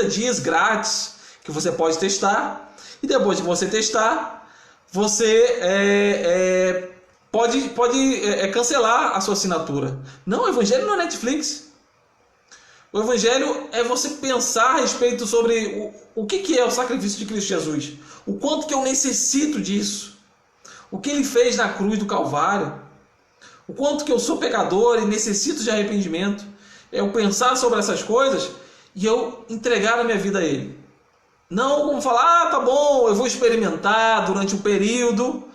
dias grátis que você pode testar. E depois de você testar, você pode cancelar a sua assinatura. Não, o Evangelho não é Netflix. O Evangelho é você pensar a respeito sobre o que é o sacrifício de Cristo Jesus. O quanto que eu necessito disso. O que Ele fez na cruz do Calvário. O quanto que eu sou pecador e necessito de arrependimento. É eu pensar sobre essas coisas e eu entregar a minha vida a Ele. Não como falar, tá bom, eu vou experimentar durante um período,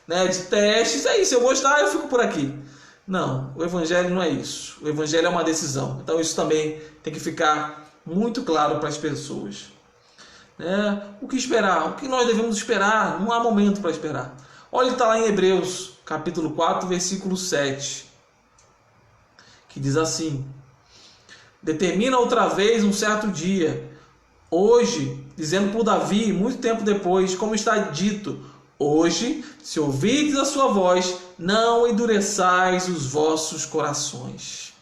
né, de testes, se eu gostar eu fico por aqui. Não, o Evangelho não é isso. O Evangelho é uma decisão. Então isso também tem que ficar muito claro para as pessoas. O que esperar? O que nós devemos esperar? Não há momento para esperar. Olha, está lá em Hebreus, capítulo 4, versículo 7, que diz assim: determina outra vez um certo dia, hoje, dizendo por Davi, muito tempo depois, como está dito, hoje, se ouvirdes a sua voz, não endureçais os vossos corações.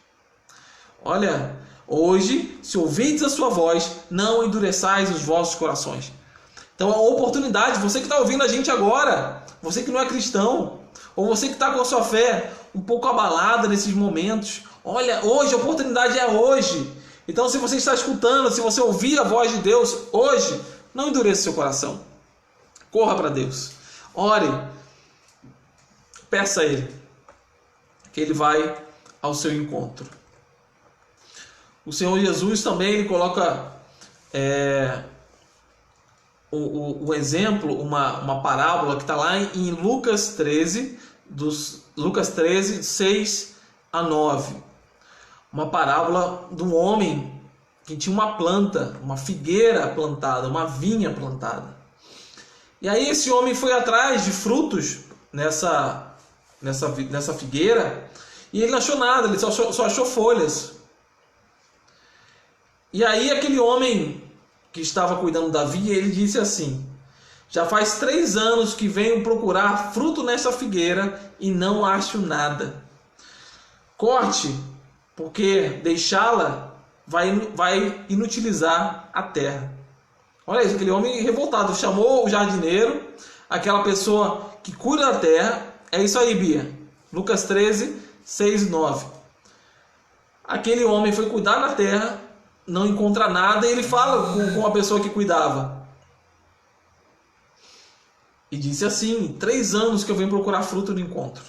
Olha, hoje, se ouvirdes a sua voz, não endureçais os vossos corações. Então, a oportunidade, você que está ouvindo a gente agora, você que não é cristão, Ou você que está com a sua fé um pouco abalada nesses momentos, olha, hoje, a oportunidade é hoje. Então, se você está escutando, se você ouvir a voz de Deus hoje, não endureça seu coração. Corra para Deus. Ore. Peça a Ele, que Ele vai ao seu encontro. O Senhor Jesus também ele coloca o exemplo, uma parábola que está lá em Lucas 13, 6 a 9. Uma parábola de um homem que tinha uma planta, uma figueira plantada, uma vinha plantada. E aí esse homem foi atrás de frutos nessa figueira e ele não achou nada, ele só achou folhas. E aí aquele homem que estava cuidando da vinha, ele disse assim: já faz 3 anos que venho procurar fruto nessa figueira e não acho nada. Corte, porque deixá-la vai inutilizar a terra. Olha isso, aquele homem revoltado chamou o jardineiro, aquela pessoa que cuida da terra. É isso aí, Bia. Lucas 13, 6 e 9. Aquele homem foi cuidar da terra, não encontra nada, e ele fala com a pessoa que cuidava. E disse assim: 3 anos que eu venho procurar fruto e não encontro.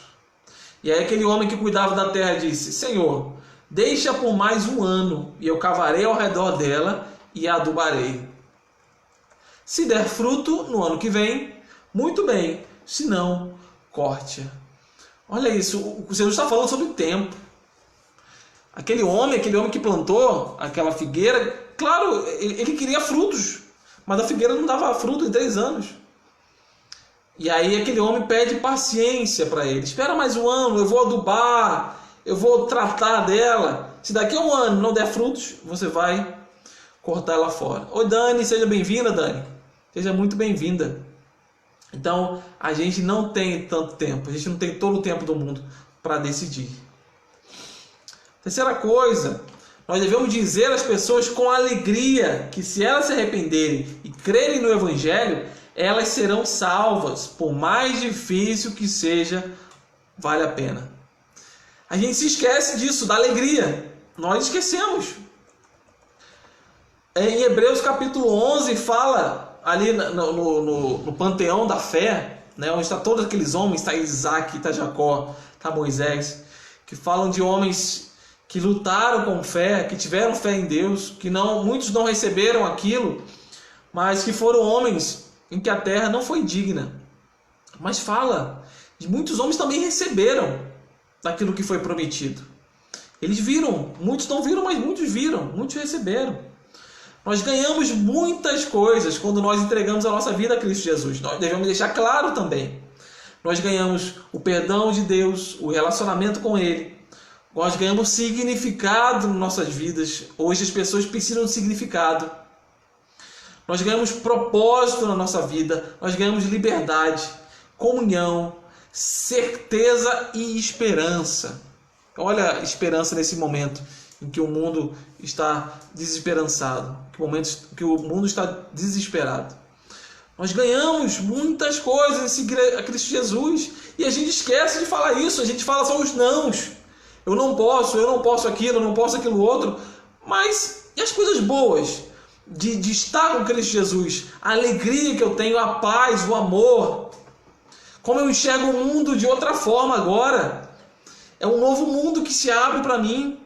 E aí aquele homem que cuidava da terra disse: Senhor, deixa por mais 1 ano, e eu cavarei ao redor dela e a adubarei. Se der fruto no ano que vem, muito bem, se não, corte-a. Olha isso, o Jesus está falando sobre o tempo. Aquele homem que plantou aquela figueira, claro, ele queria frutos, mas a figueira não dava fruto em 3 anos. E aí aquele homem pede paciência para ele. Espera mais 1 ano, eu vou adubar, eu vou tratar dela. Se daqui a 1 ano não der frutos, você vai cortar ela fora. Oi, Dani, seja bem-vinda, Dani. Seja muito bem-vinda. Então, a gente não tem tanto tempo, a gente não tem todo o tempo do mundo para decidir. Terceira coisa, nós devemos dizer às pessoas com alegria que se elas se arrependerem e crerem no Evangelho, elas serão salvas, por mais difícil que seja, vale a pena. A gente se esquece disso, da alegria. Nós esquecemos. Em Hebreus capítulo 11 fala ali no panteão da fé, né, onde está todos aqueles homens, está Isaac, está Jacó, está Moisés, que falam de homens que lutaram com fé, que tiveram fé em Deus, que muitos não receberam aquilo, mas que foram homens em que a terra não foi digna. Mas fala de muitos homens também receberam daquilo que foi prometido. Eles viram, muitos não viram, mas muitos viram, muitos receberam. Nós ganhamos muitas coisas quando nós entregamos a nossa vida a Cristo Jesus. Nós devemos deixar claro também. Nós ganhamos o perdão de Deus, o relacionamento com Ele. Nós ganhamos significado nas nossas vidas. Hoje as pessoas precisam de significado. Nós ganhamos propósito na nossa vida. Nós ganhamos liberdade, comunhão, certeza e esperança. Olha a esperança nesse momento em que o mundo está desesperançado, que o mundo está desesperado. Nós ganhamos muitas coisas em seguir a Cristo Jesus e a gente esquece de falar isso. A gente fala só os nãos. Eu não posso aquilo, eu não posso aquilo outro. Mas e as coisas boas de estar com Cristo Jesus? A alegria que eu tenho, a paz, o amor. Como eu enxergo o mundo de outra forma agora. É um novo mundo que se abre para mim,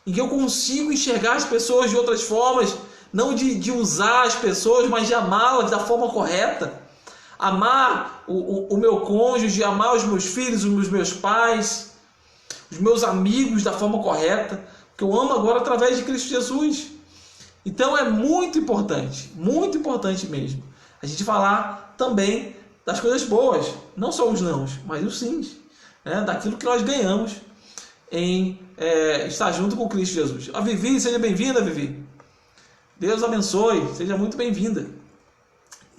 em que eu consigo enxergar as pessoas de outras formas, não de usar as pessoas, mas de amá-las da forma correta. Amar o meu cônjuge, amar os meus filhos, os meus pais, os meus amigos da forma correta, que eu amo agora através de Cristo Jesus. Então é muito importante mesmo, a gente falar também das coisas boas, não só os nãos, mas os sims, né? Daquilo que nós ganhamos em estar junto com Cristo Jesus. A Vivi, seja bem-vinda, Vivi. Deus abençoe, seja muito bem-vinda.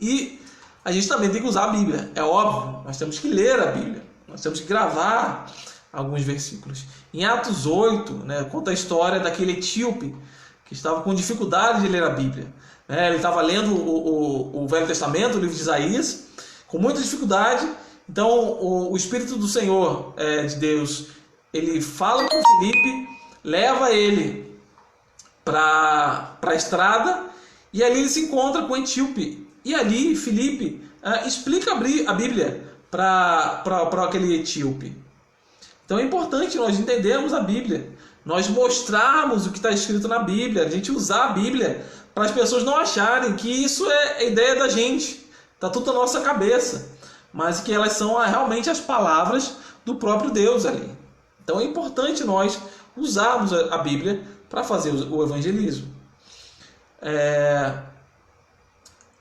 E a gente também tem que usar a Bíblia, é óbvio, nós temos que ler a Bíblia, nós temos que gravar alguns versículos. Em Atos 8, né, conta a história daquele etíope que estava com dificuldade de ler a Bíblia. Ele estava lendo o Velho Testamento, o livro de Isaías, com muita dificuldade, Então o Espírito do Senhor, de Deus, ele fala com Filipe, leva ele para a estrada, e ali ele se encontra com o etíope. E ali Filipe explica a Bíblia para aquele etíope. Então é importante nós entendermos a Bíblia, nós mostrarmos o que está escrito na Bíblia, a gente usar a Bíblia para as pessoas não acharem que isso é a ideia da gente, está tudo na nossa cabeça, mas que elas são realmente as palavras do próprio Deus ali. Então é importante nós usarmos a Bíblia para fazer o evangelismo.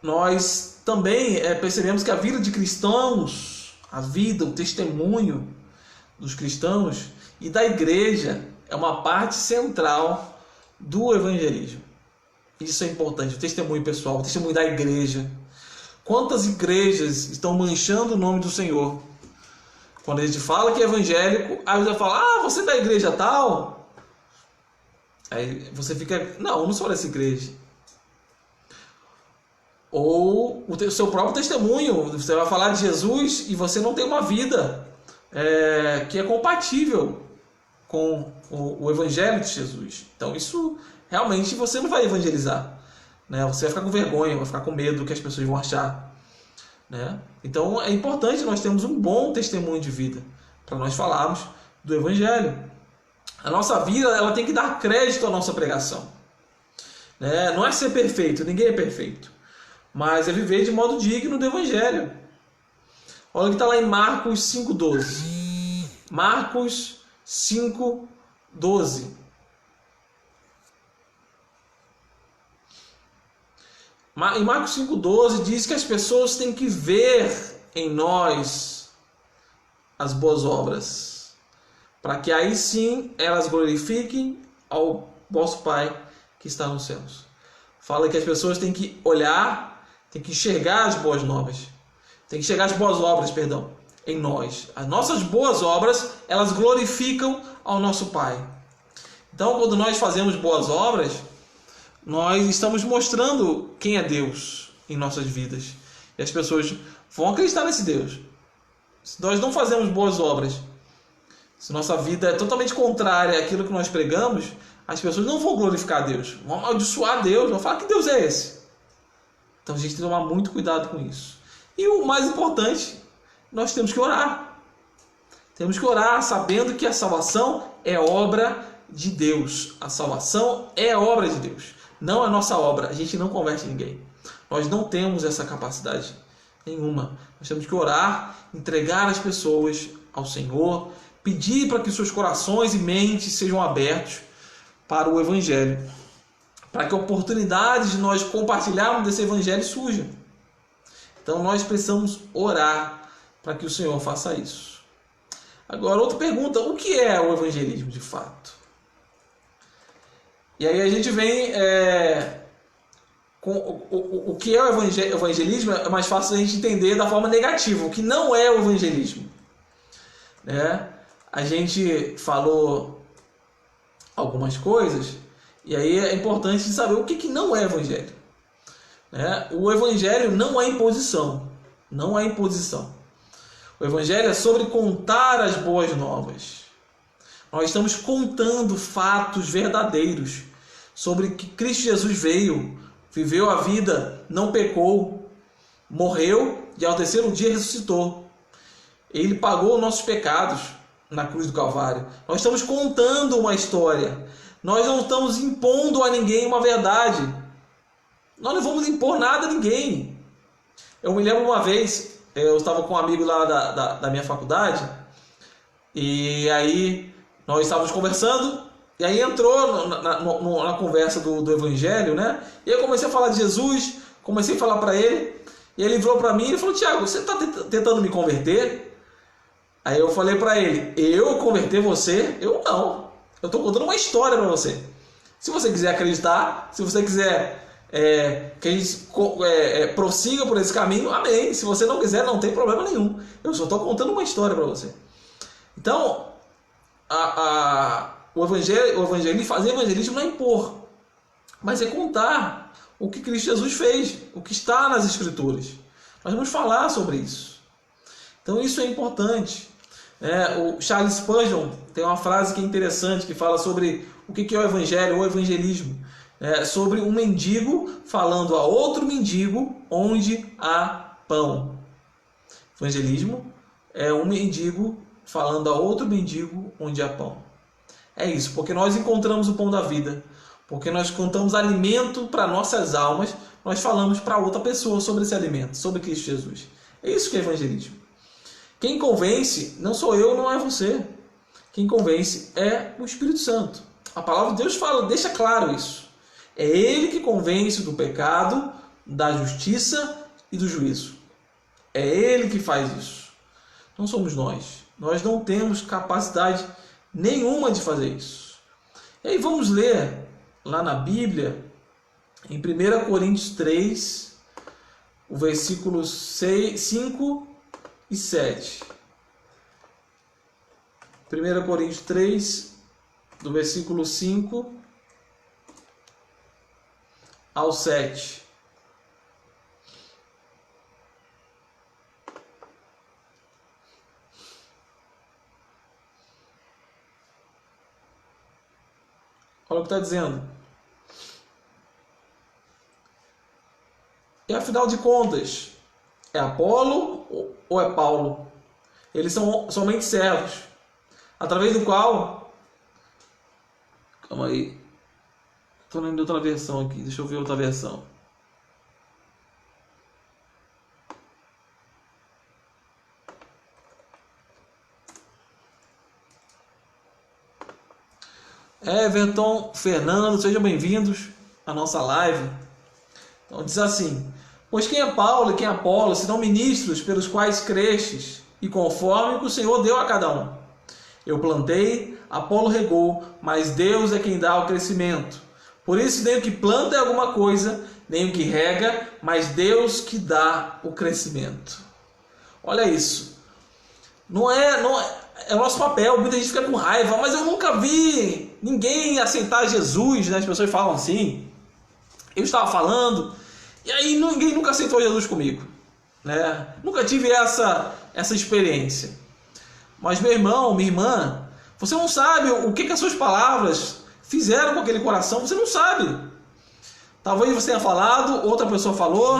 Nós também percebemos que a vida de cristãos, o testemunho dos cristãos e da igreja é uma parte central do evangelismo. Isso é importante, o testemunho pessoal, o testemunho da igreja. Quantas igrejas estão manchando o nome do Senhor? Quando a gente fala que é evangélico, aí você fala, você é da igreja tal? Aí você fica, não, eu não sou dessa igreja. Ou o seu próprio testemunho, você vai falar de Jesus e você não tem uma vida que é compatível com o evangelho de Jesus. Então isso realmente você não vai evangelizar, né? Você vai ficar com vergonha, vai ficar com medo do que as pessoas vão achar, né? Então é importante nós termos um bom testemunho de vida para nós falarmos do evangelho. A nossa vida ela tem que dar crédito à nossa pregação, né? Não é ser perfeito, ninguém é perfeito, mas é viver de modo digno do evangelho. Olha o que está lá em Marcos 5,12. Marcos 5,12. Em Marcos 5,12 diz que as pessoas têm que ver em nós as boas obras, para que aí sim elas glorifiquem ao vosso Pai que está nos céus. Fala que as pessoas têm que olhar, têm que enxergar as boas novas, têm que enxergar as boas obras, em nós. As nossas boas obras, elas glorificam ao nosso Pai. Então, quando nós fazemos boas obras, nós estamos mostrando quem é Deus em nossas vidas. E as pessoas vão acreditar nesse Deus. Se nós não fazemos boas obras, se nossa vida é totalmente contrária àquilo que nós pregamos, as pessoas não vão glorificar a Deus, vão amaldiçoar Deus, vão falar que Deus é esse. Então a gente tem que tomar muito cuidado com isso. E o mais importante, nós temos que orar. Temos que orar sabendo que a salvação é obra de Deus. A salvação é obra de Deus. Não é nossa obra. A gente não converte ninguém. Nós não temos essa capacidade nenhuma. Nós temos que orar, entregar as pessoas ao Senhor, pedir para que seus corações e mentes sejam abertos para o Evangelho, para que oportunidades de nós compartilharmos desse Evangelho surjam. Então nós precisamos orar para que o Senhor faça isso. Agora, outra pergunta: o que é o evangelismo de fato? E aí a gente vem com o que é o evangelismo. É mais fácil a gente entender da forma negativa, o que não é o evangelismo, né? A gente falou algumas coisas, e aí é importante saber o que não é evangelho, né? O evangelho não é imposição, não é imposição. O evangelho é sobre contar as boas novas. Nós estamos contando fatos verdadeiros sobre que Cristo Jesus veio, viveu a vida, não pecou, morreu e ao terceiro dia ressuscitou. Ele pagou os nossos pecados na cruz do Calvário. Nós estamos contando uma história. Nós não estamos impondo a ninguém uma verdade. Nós não vamos impor nada a ninguém. Eu me lembro uma vez, eu estava com um amigo lá da minha faculdade, e aí nós estávamos conversando, e aí entrou na conversa do Evangelho, né? E eu comecei a falar de Jesus, comecei a falar para ele, e ele virou para mim e falou: Tiago, você está tentando me converter? Aí eu falei para ele: eu converter você? Eu não. Eu estou contando uma história para você. Se você quiser acreditar, se você quiser que a gente prossiga por esse caminho, amém. Se você não quiser, não tem problema nenhum. Eu só estou contando uma história para você. Então, fazer evangelismo não é impor, mas é contar o que Cristo Jesus fez, o que está nas Escrituras. Nós vamos falar sobre isso. Então isso é importante. O Charles Spurgeon tem uma frase que é interessante, que fala sobre o que é o evangelho, ou evangelismo. Sobre um mendigo falando a outro mendigo onde há pão. Evangelismo é um mendigo falando a outro mendigo onde há pão. É isso, porque nós encontramos o pão da vida, porque nós contamos alimento para nossas almas, nós falamos para outra pessoa sobre esse alimento, sobre Cristo Jesus. É isso que é evangelismo. Quem convence não sou eu, não é você. Quem convence é o Espírito Santo. A palavra de Deus fala, deixa claro isso. É Ele que convence do pecado, da justiça e do juízo. É Ele que faz isso. Não somos nós. Nós não temos capacidade nenhuma de fazer isso. E aí vamos ler lá na Bíblia, em 1 Coríntios 3, o versículo 5 e 7. 1 Coríntios 3, do versículo 5 ao 7. Olha o que está dizendo. E afinal de contas, é Apolo ou é Paulo? Eles são somente servos, através do qual... Calma aí. Estou lendo outra versão aqui. Deixa eu ver outra versão. Everton, Fernando, sejam bem-vindos à nossa live. Então diz assim: pois quem é Paulo e quem é Apolo, senão ministros pelos quais crestes, e conforme o que o Senhor deu a cada um. Eu plantei, Apolo regou, mas Deus é quem dá o crescimento. Por isso nem o que planta é alguma coisa, nem o que rega, mas Deus que dá o crescimento. Olha isso. Não é o nosso papel. Muita gente fica com raiva, mas eu nunca vi ninguém aceitar Jesus, né? As pessoas falam assim. Eu estava falando, e aí ninguém nunca aceitou Jesus comigo, né? Nunca tive essa experiência. Mas meu irmão, minha irmã, você não sabe o que as suas palavras fizeram com aquele coração, você não sabe. Talvez você tenha falado, outra pessoa falou,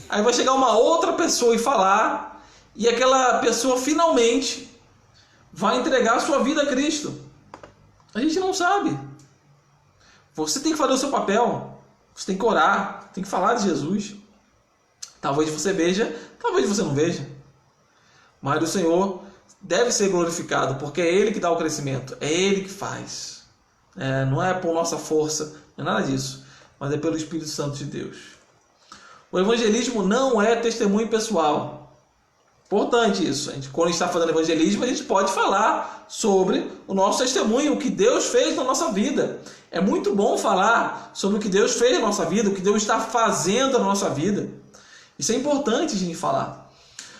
aí vai chegar uma outra pessoa e falar, e aquela pessoa finalmente vai entregar a sua vida a Cristo. A gente não sabe. Você tem que fazer o seu papel. Você tem que orar, tem que falar de Jesus. Talvez você veja, talvez você não veja. Mas o Senhor deve ser glorificado, porque é Ele que dá o crescimento, é Ele que faz. Não é por nossa força, não é nada disso, mas é pelo Espírito Santo de Deus. O evangelismo não é testemunho pessoal. Importante isso. Quando a gente está fazendo evangelismo, a gente pode falar sobre o nosso testemunho, o que Deus fez na nossa vida. É muito bom falar sobre o que Deus fez na nossa vida, o que Deus está fazendo na nossa vida. Isso é importante a gente falar.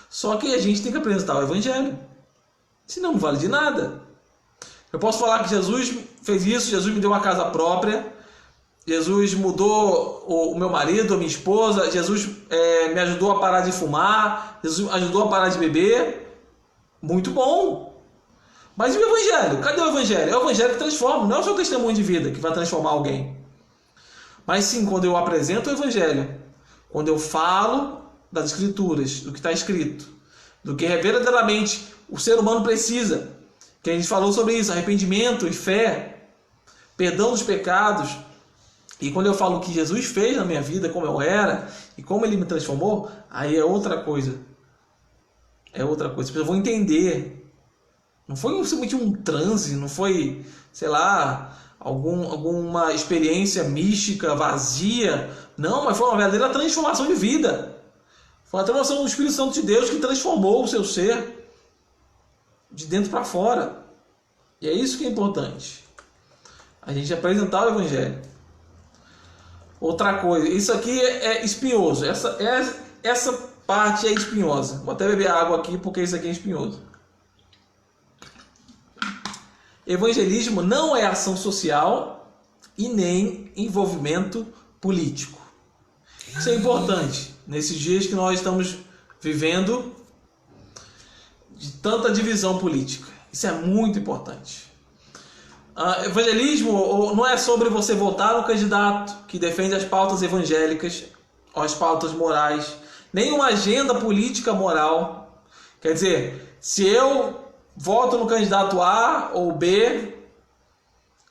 Só que a gente tem que apresentar o evangelho. Senão não vale de nada. Eu posso falar que Jesus fez isso, Jesus me deu uma casa própria, Jesus mudou o meu marido, a minha esposa, Jesus me ajudou a parar de fumar, Jesus ajudou a parar de beber. Muito bom. Mas e o evangelho? Cadê o evangelho? É o evangelho que transforma, não é o seu testemunho de vida que vai transformar alguém. Mas sim, quando eu apresento o evangelho, quando eu falo das escrituras, do que está escrito, do que verdadeiramente o ser humano precisa, que a gente falou sobre isso, arrependimento e fé, perdão dos pecados. E quando eu falo o que Jesus fez na minha vida, como eu era e como Ele me transformou, aí é outra coisa. É outra coisa. As pessoas vão entender. Não foi simplesmente um transe, não foi, sei lá, alguma experiência mística, vazia. Não, mas foi uma verdadeira transformação de vida. Foi a transformação do Espírito Santo de Deus que transformou o seu ser de dentro para fora. E é isso que é importante. A gente apresentar o evangelho. Outra coisa, isso aqui é espinhoso. Essa parte é espinhosa. Vou até beber água aqui porque isso aqui é espinhoso. Evangelismo não é ação social e nem envolvimento político. Isso é importante nesses dias que nós estamos vivendo, de tanta divisão política. Isso é muito importante. Evangelismo não é sobre você votar no candidato que defende as pautas evangélicas ou as pautas morais, nem uma agenda política moral. Quer dizer, se eu voto no candidato A ou B,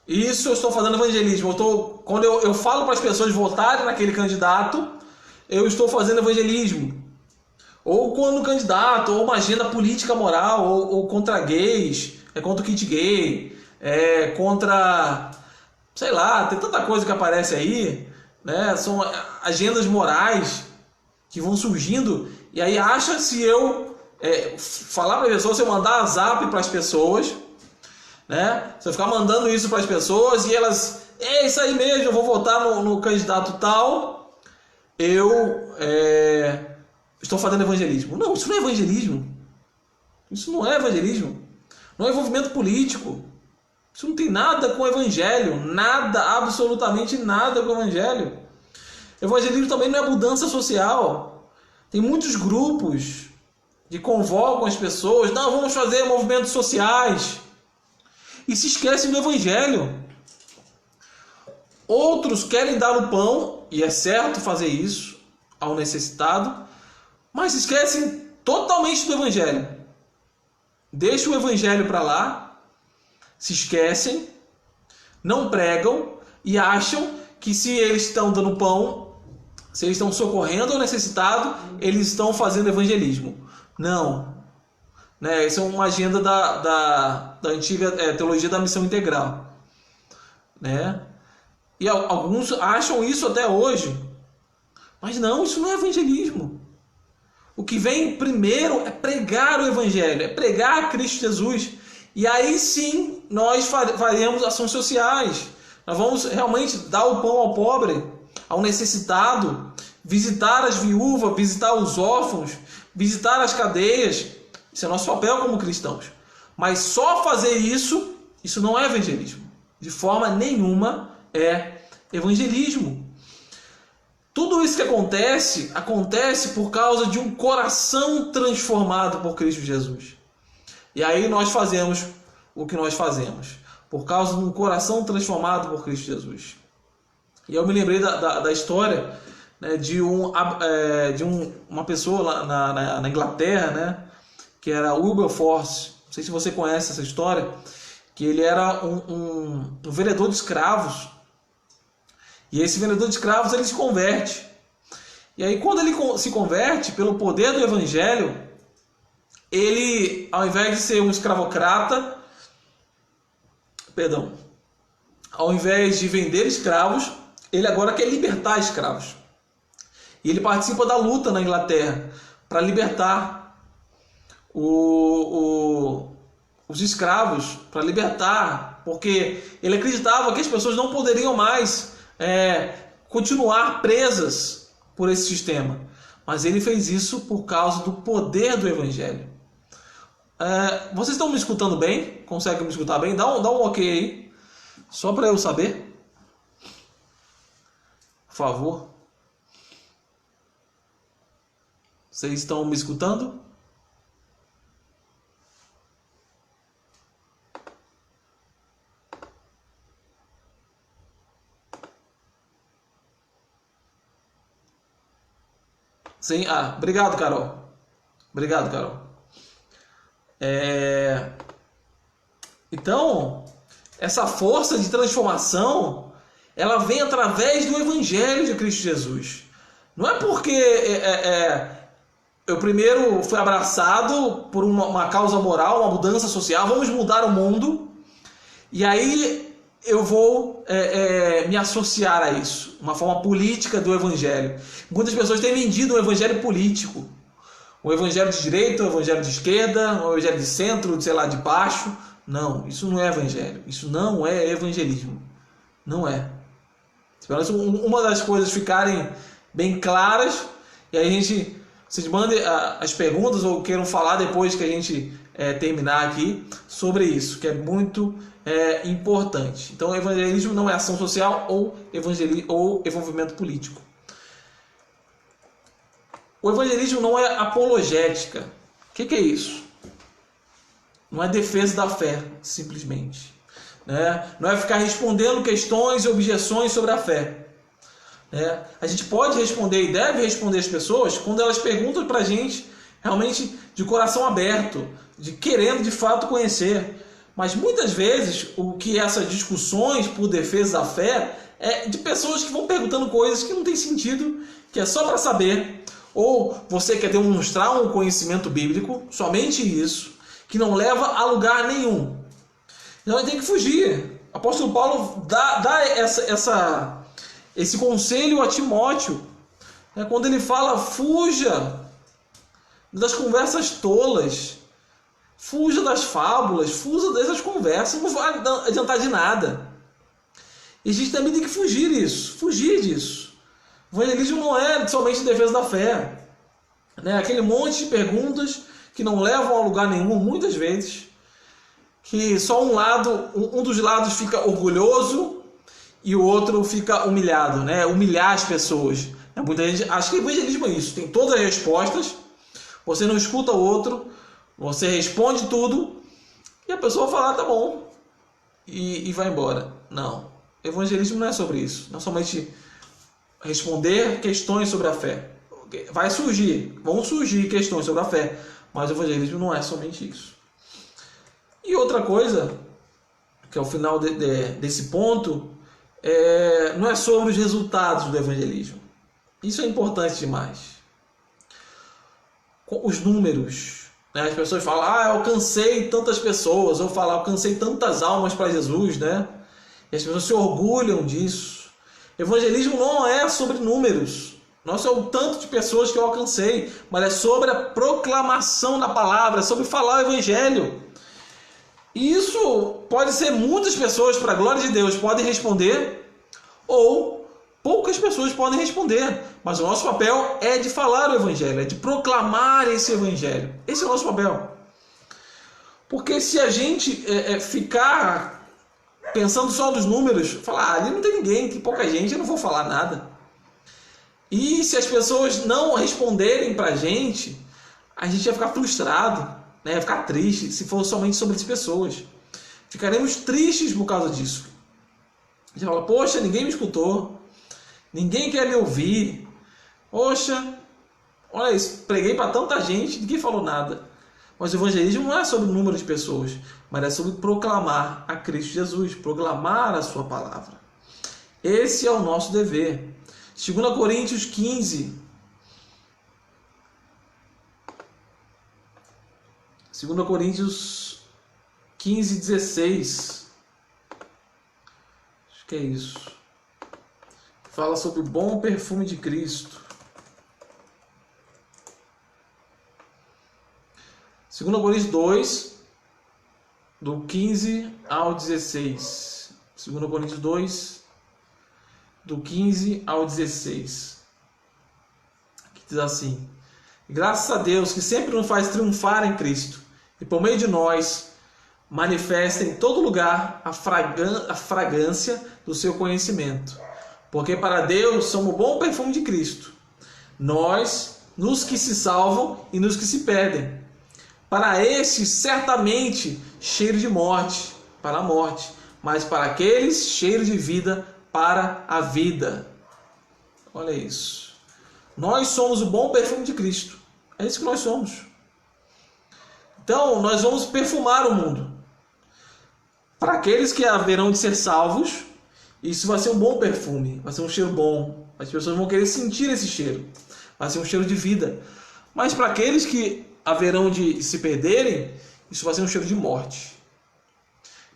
isso eu estou fazendo evangelismo. Quando eu falo para as pessoas votarem naquele candidato, eu estou fazendo evangelismo. Ou quando um candidato, ou uma agenda política moral, ou contra gays, contra o kit gay, contra, sei lá, tem tanta coisa que aparece aí, né? São agendas morais que vão surgindo, e aí acha se eu falar para as pessoas, se eu mandar zap para as pessoas, né? Se eu ficar mandando isso para as pessoas e elas, é isso aí mesmo, eu vou votar no candidato tal, eu estou fazendo evangelismo. Não, isso não é evangelismo. Isso não é evangelismo. Não é envolvimento político. Isso não tem nada com o evangelho. Nada, absolutamente nada com o evangelho. Evangelismo também não é mudança social. Tem muitos grupos que convocam as pessoas. Não, vamos fazer movimentos sociais. E se esquecem do evangelho. Outros querem dar o pão, e é certo fazer isso, ao necessitado, mas se esquecem totalmente do evangelho. Deixam o evangelho para lá, se esquecem, não pregam e acham que se eles estão dando pão, se eles estão socorrendo ao necessitado, eles estão fazendo evangelismo. Não. Né? Isso é uma agenda da antiga teologia da missão integral. Né? E alguns acham isso até hoje. Mas não, isso não é evangelismo. O que vem primeiro é pregar o evangelho, é pregar Cristo Jesus. E aí sim nós faremos ações sociais. Nós vamos realmente dar o pão ao pobre, ao necessitado, visitar as viúvas, visitar os órfãos, visitar as cadeias. Isso é nosso papel como cristãos. Mas só fazer isso não é evangelismo. De forma nenhuma é evangelismo. Tudo isso que acontece por causa de um coração transformado por Cristo Jesus. E aí nós fazemos o que nós fazemos, por causa de um coração transformado por Cristo Jesus. E eu me lembrei da história, né, de uma pessoa lá na Inglaterra, né, que era Wilberforce. Não sei se você conhece essa história, que ele era um vendedor de escravos. E esse vendedor de escravos, ele se converte. E aí quando ele se converte, pelo poder do evangelho, ele, ao invés de ser um escravocrata, ao invés de vender escravos, ele agora quer libertar escravos. E ele participa da luta na Inglaterra para libertar os escravos, para libertar, porque ele acreditava que as pessoas não poderiam mais continuar presas por esse sistema. Mas ele fez isso por causa do poder do evangelho. Vocês estão me escutando bem? Conseguem me escutar bem? Dá um ok aí, só para eu saber, por favor. Vocês estão me escutando? Sim, obrigado, Carol. Obrigado, Carol. Então, essa força de transformação, ela vem através do Evangelho de Cristo Jesus. Não é porque eu primeiro fui abraçado por uma causa moral, uma mudança social, vamos mudar o mundo, e aí eu vou me associar a isso, uma forma política do evangelho. Muitas pessoas têm vendido um evangelho político, um evangelho de direita, um evangelho de esquerda, um evangelho de centro, sei lá, de baixo. Não, isso não é evangelho, isso não é evangelismo, não é. Espero uma das coisas ficarem bem claras, e aí vocês mandem as perguntas ou queiram falar depois que a gente terminar aqui sobre isso, que é muito importante. Então, o evangelismo não é ação social ou envolvimento político. O evangelismo não é apologética. O que é isso? não é defesa da fé, simplesmente. Né? Não é ficar respondendo questões e objeções sobre a fé. Né? A gente pode responder e deve responder as pessoas quando elas perguntam para a gente realmente de coração aberto, de querendo de fato conhecer. Mas muitas vezes o que essas discussões por defesa da fé é de pessoas que vão perguntando coisas que não tem sentido, que é só para saber, ou você quer demonstrar um conhecimento bíblico, somente isso, que não leva a lugar nenhum. Então a gente tem que fugir. O apóstolo Paulo dá esse conselho a Timóteo, né, quando ele fala: fuja das conversas tolas, fuja das fábulas, fuja dessas conversas, não vai adiantar de nada. E a gente também tem que fugir disso. O evangelismo não é somente defesa da fé, né? Aquele monte de perguntas que não levam a lugar nenhum, muitas vezes, que só um dos lados fica orgulhoso e o outro fica humilhado, né? Humilhar as pessoas. Muita gente acha que evangelismo é isso, tem todas as respostas, você não escuta o outro, você responde tudo e a pessoa fala: tá bom, e vai embora. Não, evangelismo não é sobre isso, não é somente responder questões sobre a fé. Vão surgir questões sobre a fé, mas o evangelismo não é somente isso. E outra coisa, que é o final desse ponto, não é sobre os resultados do evangelismo. Isso é importante demais. Os números, né? As pessoas falam: eu alcancei tantas pessoas, ou falam: alcancei tantas almas para Jesus, né? E as pessoas se orgulham disso. Evangelismo não é sobre números, não é sobre o tanto de pessoas que eu alcancei, mas é sobre a proclamação da palavra, é sobre falar o evangelho. E isso pode ser muitas pessoas, para a glória de Deus, podem responder, ou poucas pessoas podem responder. Mas o nosso papel é de falar o evangelho, é de proclamar esse evangelho. Esse é o nosso papel. Porque se a gente ficar pensando só nos números, falar: ali não tem ninguém, tem pouca gente, eu não vou falar nada. E se as pessoas não responderem para a gente vai ficar frustrado, né? Vai ficar triste se for somente sobre as pessoas. Ficaremos tristes por causa disso. A gente fala: poxa, ninguém me escutou, ninguém quer me ouvir. Poxa, olha isso, preguei para tanta gente, ninguém falou nada. Mas o evangelismo não é sobre o número de pessoas, mas é sobre proclamar a Cristo Jesus, proclamar a sua palavra. Esse é o nosso dever. 2 Coríntios 15. 2 Coríntios 15, 16. Acho que é isso. Fala sobre o bom perfume de Cristo. 2 Coríntios 2, do 15 ao 16. 2 Coríntios 2, do 15 ao 16. Que diz assim: graças a Deus que sempre nos faz triunfar em Cristo, e por meio de nós manifesta em todo lugar a fragrância do seu conhecimento. Porque para Deus somos o bom perfume de Cristo, nós, nos que se salvam e nos que se perdem. Para estes, certamente, cheiro de morte, para a morte, mas para aqueles, cheiro de vida, para a vida. Olha isso. Nós somos o bom perfume de Cristo. É isso que nós somos. Então, nós vamos perfumar o mundo. Para aqueles que haverão de ser salvos, isso vai ser um bom perfume, vai ser um cheiro bom. As pessoas vão querer sentir esse cheiro. Vai ser um cheiro de vida. Mas para aqueles que haverão de se perderem, isso vai ser um cheiro de morte.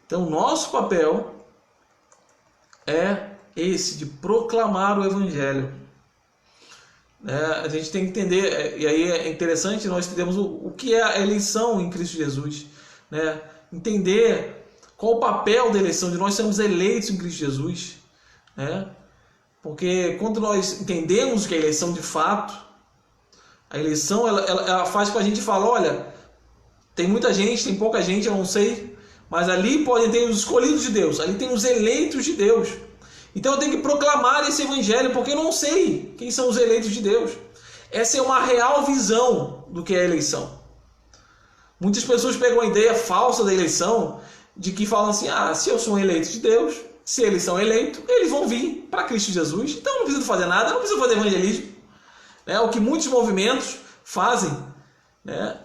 Então, nosso papel é esse, de proclamar o evangelho. A gente tem que entender, e aí é interessante nós entendemos o que é a eleição em Cristo Jesus, né? Entender qual o papel da eleição, de nós sermos eleitos em Cristo Jesus, né? Porque quando nós entendemos o que é a eleição de fato, a eleição ela faz com que a gente fale: olha, tem muita gente, tem pouca gente, eu não sei, mas ali podem ter os escolhidos de Deus, ali tem os eleitos de Deus. Então eu tenho que proclamar esse evangelho, porque eu não sei quem são os eleitos de Deus. Essa é uma real visão do que é a eleição. Muitas pessoas pegam a ideia falsa da eleição, de que falam assim, se eu sou um eleito de Deus, se eles são eleitos, eles vão vir para Cristo Jesus, então eu não preciso fazer nada, eu não preciso fazer evangelismo. O que muitos movimentos fazem, né?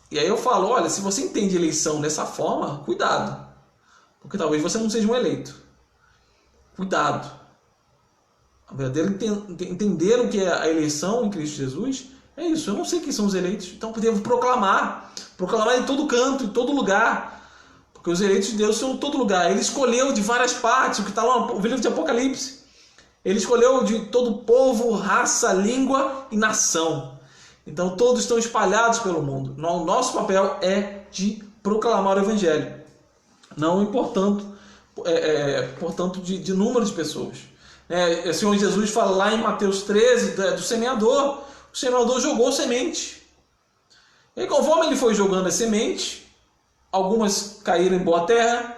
E aí eu falo, olha, se você entende eleição dessa forma, cuidado, porque talvez você não seja um eleito. Cuidado. A verdadeira entender o que é a eleição em Cristo Jesus é isso. Eu não sei quem são os eleitos, então podemos proclamar em todo canto, em todo lugar, porque os eleitos de Deus estão em todo lugar. Ele escolheu de várias partes, o que está lá no livro de Apocalipse. Ele escolheu de todo povo, raça, língua e nação. Então todos estão espalhados pelo mundo. O nosso papel é de proclamar o Evangelho, não portanto de número de pessoas. O Senhor Jesus fala lá em Mateus 13 do semeador. O semeador jogou semente. E conforme ele foi jogando a semente, algumas caíram em boa terra,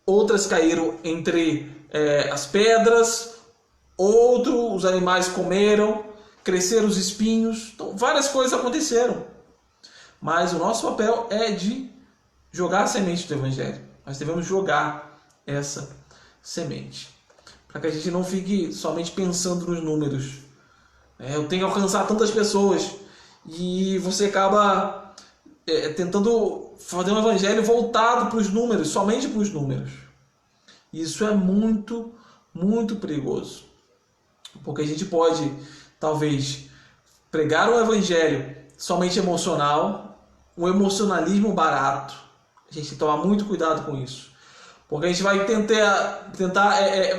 outras caíram entre as pedras, os animais comeram, cresceram os espinhos. Então várias coisas aconteceram. Mas o nosso papel é de jogar a semente do Evangelho. Nós devemos jogar essa semente, para que a gente não fique somente pensando nos números. Eu tenho que alcançar tantas pessoas, e você acaba tentando fazer um evangelho voltado para os números, somente para os números. Isso é muito, muito perigoso, porque a gente pode, talvez, pregar um evangelho somente emocional, um emocionalismo barato. A gente tem que tomar muito cuidado com isso, porque a gente vai tentar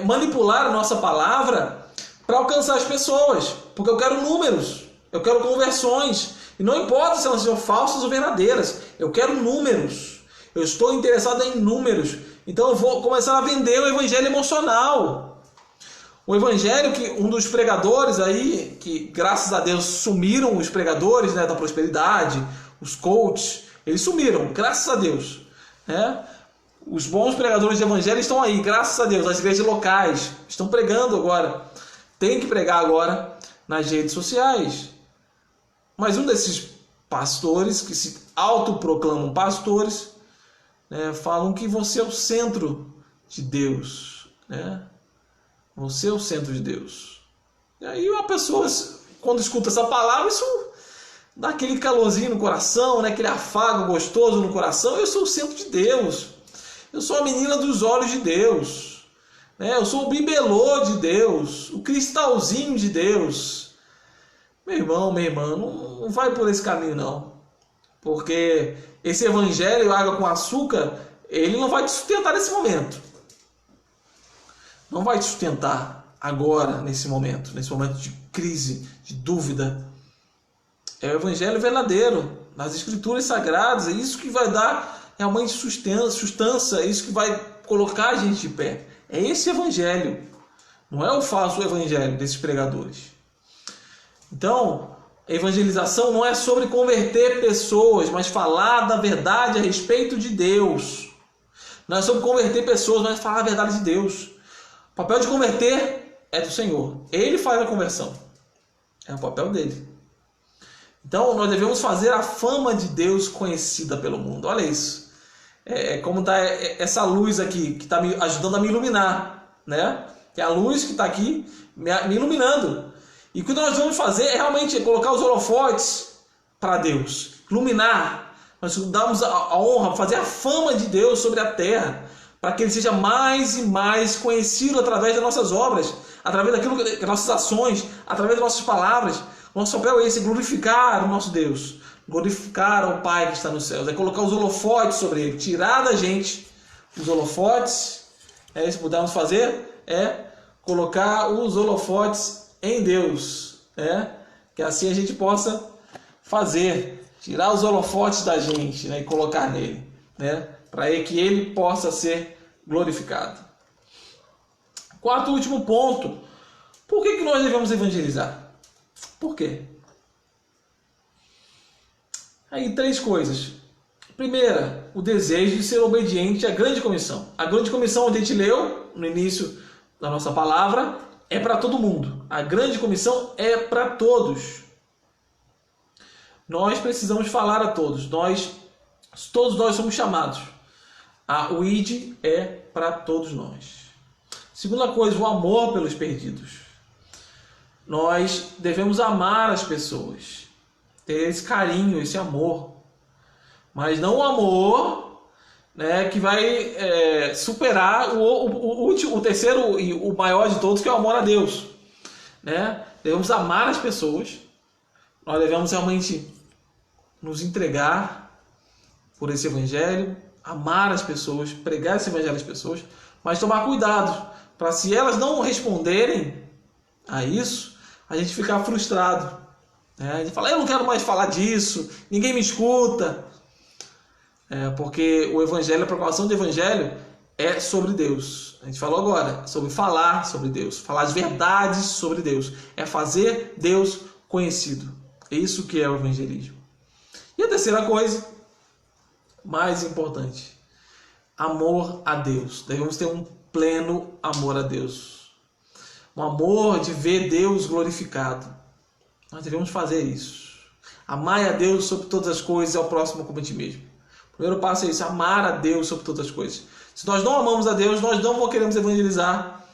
manipular a nossa palavra para alcançar as pessoas, porque eu quero números, eu quero conversões, e não importa se elas sejam falsas ou verdadeiras, eu quero números, eu estou interessado em números, então eu vou começar a vender o evangelho emocional. O evangelho que um dos pregadores aí, que graças a Deus sumiram os pregadores, né, da prosperidade, os coaches, eles sumiram, graças a Deus, né? Os bons pregadores de evangelho estão aí, graças a Deus. As igrejas locais estão pregando agora. Tem que pregar agora nas redes sociais. Mas um desses pastores, que se autoproclamam pastores, né, falam que você é o centro de Deus. Né? Você é o centro de Deus. E aí uma pessoa, quando escuta essa palavra, isso dá aquele calorzinho no coração, né? Aquele afago gostoso no coração. Eu sou o centro de Deus. Eu sou a menina dos olhos de Deus. Né? Eu sou o bibelô de Deus. O cristalzinho de Deus. Meu irmão, minha irmã, não vai por esse caminho não. Porque esse evangelho, água com açúcar, ele não vai te sustentar nesse momento. Não vai te sustentar agora, nesse momento de crise, de dúvida. É o evangelho verdadeiro, nas escrituras sagradas. É isso que vai dar realmente sustância, é isso que vai colocar a gente de pé. É esse evangelho, não é o falso evangelho desses pregadores. Então, a evangelização não é sobre converter pessoas, mas falar da verdade a respeito de Deus. Não é sobre converter pessoas, mas falar a verdade de Deus. O papel de converter é do Senhor. Ele faz a conversão. É o papel dele. Então, nós devemos fazer a fama de Deus conhecida pelo mundo. Olha isso. Como está essa luz aqui, que está me ajudando a me iluminar. Né? É a luz que está aqui me iluminando. E o que nós vamos fazer é realmente colocar os holofotes para Deus. Iluminar. Nós damos a honra, fazer a fama de Deus sobre a terra. Para que Ele seja mais e mais conhecido através das nossas obras. Através das nossas ações. Através das nossas palavras. Nosso papel é esse, glorificar o nosso Deus. Glorificar o Pai que está nos céus. É colocar os holofotes sobre Ele. Tirar da gente os holofotes. Se pudermos fazer, é colocar os holofotes em Deus. Que assim a gente possa fazer. Tirar os holofotes da gente, né, e colocar nele. Para que Ele possa ser glorificado. Quarto e último ponto. Por que nós devemos evangelizar? Por quê? Aí 3 coisas. Primeira, o desejo de ser obediente à grande comissão. A grande comissão, onde a gente leu no início da nossa palavra, é para todo mundo. A grande comissão é para todos. Nós precisamos falar a todos. Nós Todos nós somos chamados. O ID é para todos nós. Segunda coisa, o amor pelos perdidos. Nós devemos amar as pessoas, ter esse carinho, esse amor, mas não o amor, né, que vai superar o terceiro e o maior de todos, que é o amor a Deus, né? Devemos amar as pessoas, nós devemos realmente nos entregar por esse evangelho, amar as pessoas, pregar esse evangelho às pessoas, mas tomar cuidado para, se elas não responderem a isso, a gente ficar frustrado, né? A gente fala, eu não quero mais falar disso, ninguém me escuta, porque o evangelho, a proclamação do evangelho é sobre Deus. A gente falou agora sobre falar sobre Deus, falar as verdades sobre Deus, é fazer Deus conhecido. É isso que é o evangelismo. E a terceira coisa, mais importante, amor a Deus. Devemos ter um pleno amor a Deus, um amor de ver Deus glorificado. Nós devemos fazer isso. Amar a Deus sobre todas as coisas e ao próximo como a ti mesmo. O primeiro passo é isso, amar a Deus sobre todas as coisas. Se nós não amamos a Deus, nós não queremos evangelizar.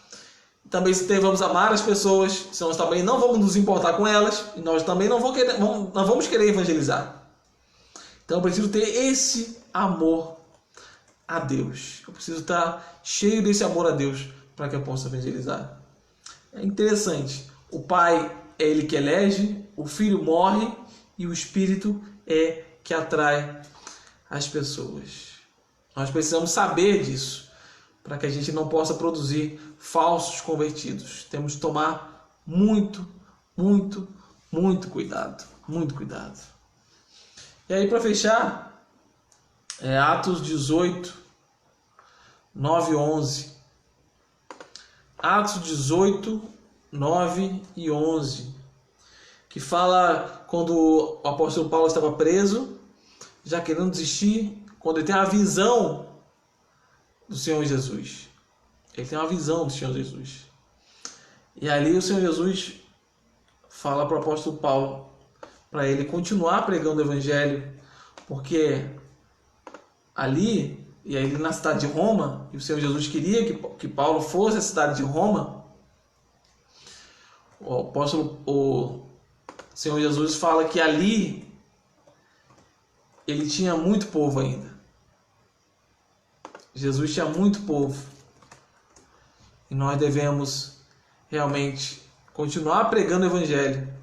Também devemos amar as pessoas, senão nós também não vamos nos importar com elas, e nós também não vamos querer evangelizar. Então eu preciso ter esse amor a Deus. Eu preciso estar cheio desse amor a Deus para que eu possa evangelizar. É interessante. O Pai é Ele que elege, o Filho morre e o Espírito é que atrai as pessoas. Nós precisamos saber disso para que a gente não possa produzir falsos convertidos. Temos que tomar muito cuidado. Muito cuidado. E aí, para fechar, Atos 18, 9 e 11. Atos 18, 9 e 11. Que fala quando o apóstolo Paulo estava preso, já querendo desistir, quando ele tem a visão do Senhor Jesus. Ele tem uma visão do Senhor Jesus. E ali o Senhor Jesus fala para o apóstolo Paulo, para ele continuar pregando o evangelho, porque ali, e aí na cidade de Roma, e o Senhor Jesus queria que Paulo fosse à cidade de Roma, o Senhor Jesus fala que ali ele tinha muito povo ainda. Jesus tinha muito povo. E nós devemos realmente continuar pregando o evangelho,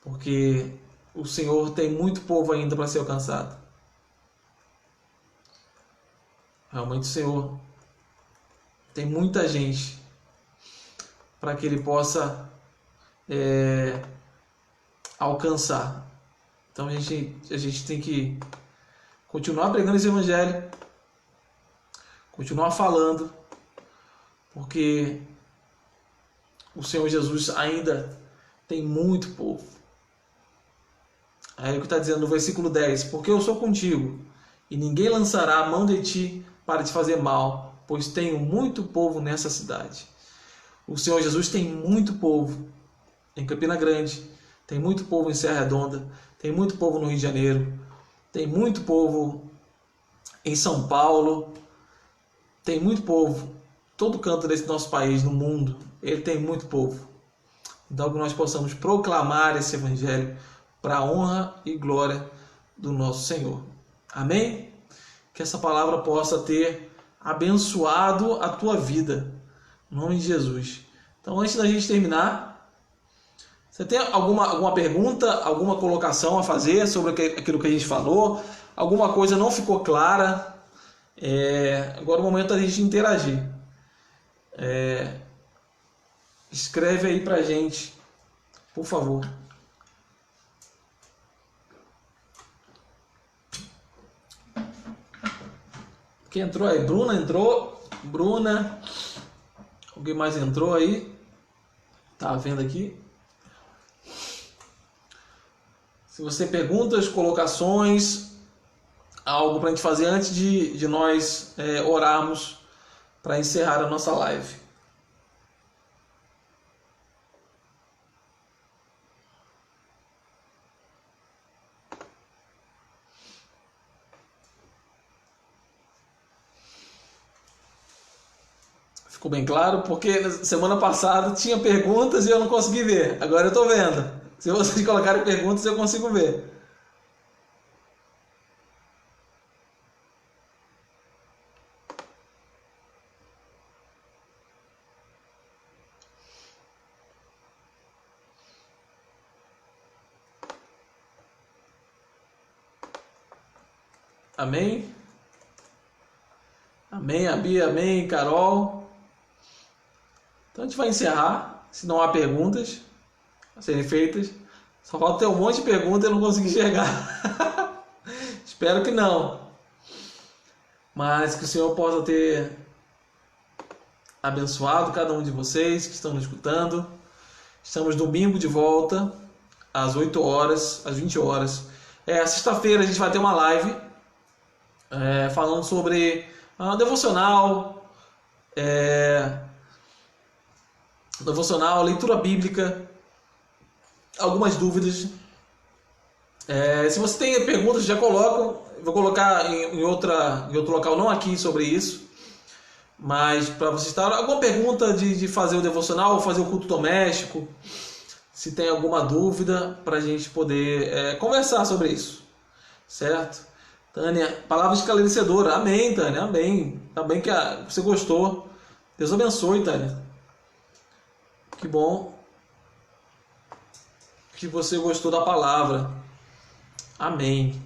porque o Senhor tem muito povo ainda para ser alcançado. Realmente o Senhor tem muita gente para que Ele possa alcançar. Então a gente tem que continuar pregando esse evangelho, continuar falando, porque o Senhor Jesus ainda tem muito povo. Aí o que está dizendo no versículo 10, porque eu sou contigo, e ninguém lançará a mão de ti para te fazer mal, pois tenho muito povo nessa cidade. O Senhor Jesus tem muito povo em Campina Grande, tem muito povo em Serra Redonda, tem muito povo no Rio de Janeiro, tem muito povo em São Paulo, tem muito povo, todo canto desse nosso país, no mundo, ele tem muito povo. Então que nós possamos proclamar esse evangelho para a honra e glória do nosso Senhor. Amém? Que essa palavra possa ter abençoado a tua vida, em nome de Jesus. Então, antes da gente terminar, você tem alguma pergunta, alguma colocação a fazer sobre aquilo que a gente falou? Alguma coisa não ficou clara? Agora é o momento da gente interagir. Escreve aí pra gente, por favor. Quem entrou aí? Bruna entrou. Bruna. Alguém mais entrou aí? Tá vendo aqui? Se você tem perguntas, colocações, algo para a gente fazer antes de nós orarmos para encerrar a nossa live. Ficou bem claro? Porque na semana passada tinha perguntas e eu não consegui ver. Agora eu estou vendo. Se vocês colocarem perguntas, eu consigo ver. Amém? Amém, a Bia, amém, Carol. Então a gente vai encerrar, se não há perguntas a serem feitas. Só falta ter um monte de perguntas e eu não consegui chegar. Espero que não. Mas que o Senhor possa ter abençoado cada um de vocês que estão nos escutando. Estamos domingo de volta, às 8 horas, às 20 horas. Sexta-feira a gente vai ter uma live falando sobre devocional, leitura bíblica, algumas dúvidas. Se você tem perguntas, já colocam. Vou colocar em outro local, não aqui, sobre isso. Mas para você estar... Alguma pergunta de fazer o devocional ou fazer o culto doméstico. Se tem alguma dúvida, para a gente poder conversar sobre isso. Certo? Tânia, palavra esclarecedora. Amém, Tânia, amém. Tá bem que você gostou. Deus abençoe, Tânia. Que bom que você gostou da palavra. Amém.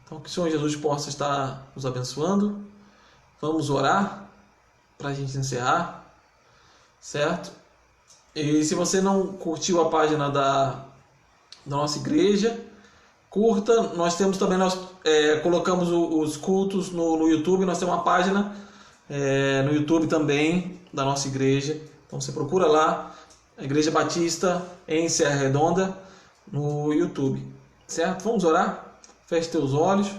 Então que o Senhor Jesus possa estar nos abençoando. Vamos orar para a gente encerrar. Certo? E se você não curtiu a página da nossa igreja, curta. Nós temos também, colocamos os cultos no YouTube. Nós temos uma página no YouTube também da nossa igreja. Então você procura lá, a Igreja Batista em Serra Redonda, no YouTube. Certo? Vamos orar? Feche teus olhos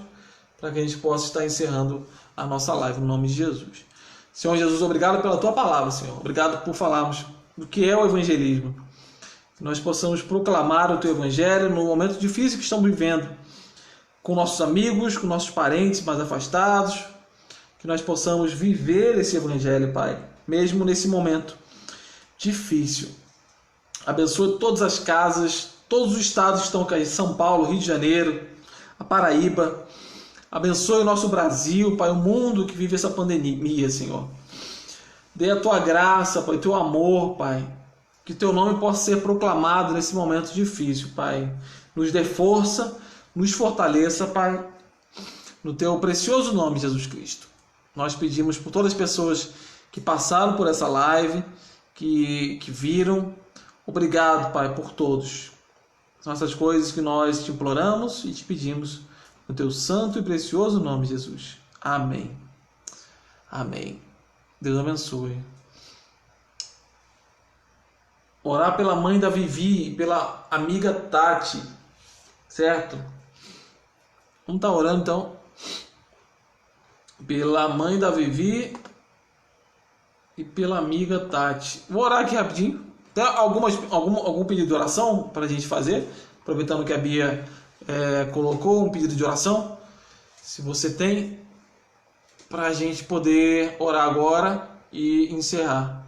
para que a gente possa estar encerrando a nossa live no nome de Jesus. Senhor Jesus, obrigado pela tua palavra, Senhor. Obrigado por falarmos do que é o evangelismo. Que nós possamos proclamar o teu evangelho no momento difícil que estamos vivendo, com nossos amigos, com nossos parentes mais afastados. Que nós possamos viver esse evangelho, Pai, mesmo nesse momento difícil. Abençoe todas as casas, todos os estados que estão caindo, São Paulo, Rio de Janeiro, a Paraíba. Abençoe o nosso Brasil, Pai, o mundo que vive essa pandemia, Senhor. Dê a tua graça, Pai, o teu amor, Pai. Que teu nome possa ser proclamado nesse momento difícil, Pai. Nos dê força, nos fortaleça, Pai. No teu precioso nome, Jesus Cristo. Nós pedimos por todas as pessoas que passaram por essa live, que viram. Obrigado, Pai, por todos. São essas coisas que nós te imploramos e te pedimos no teu santo e precioso nome, Jesus. Amém. Amém. Deus abençoe. Orar pela mãe da Vivi e pela amiga Tati. Certo? Vamos estar orando então pela mãe da Vivi e pela amiga Tati. Vou orar aqui rapidinho. Tem algum pedido de oração para a gente fazer? Aproveitando que a Bia colocou um pedido de oração. Se você tem, para a gente poder orar agora e encerrar.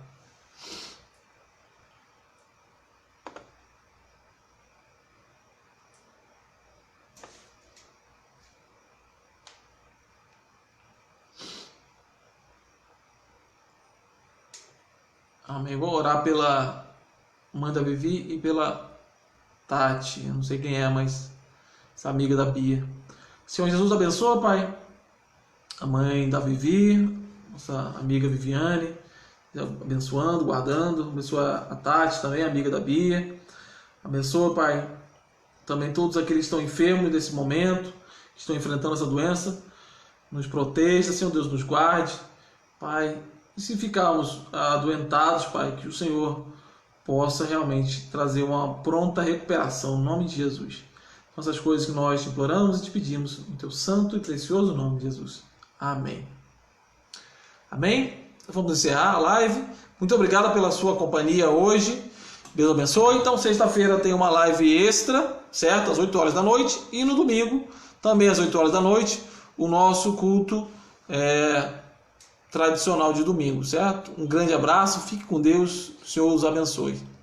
Amém. Vou orar pela mãe da Vivi e pela Tati. Eu não sei quem é, mas essa amiga da Bia. Senhor Jesus, abençoa, Pai, a mãe da Vivi, nossa amiga Viviane, abençoando, guardando. Abençoa a Tati também, amiga da Bia. Abençoa, Pai, também todos aqueles que estão enfermos nesse momento, que estão enfrentando essa doença. Nos proteja, Senhor Deus, nos guarde, Pai. E se ficarmos adoentados, Pai, que o Senhor possa realmente trazer uma pronta recuperação, no nome de Jesus. São essas coisas que nós te imploramos e te pedimos, no teu santo e precioso nome, Jesus. Amém. Amém? Vamos encerrar a live. Muito obrigado pela sua companhia hoje. Deus abençoe. Então, sexta-feira tem uma live extra, certo? Às 8 horas da noite. E no domingo, também às 8 horas da noite, o nosso culto tradicional de domingo, certo? Um grande abraço, fique com Deus, o Senhor os abençoe.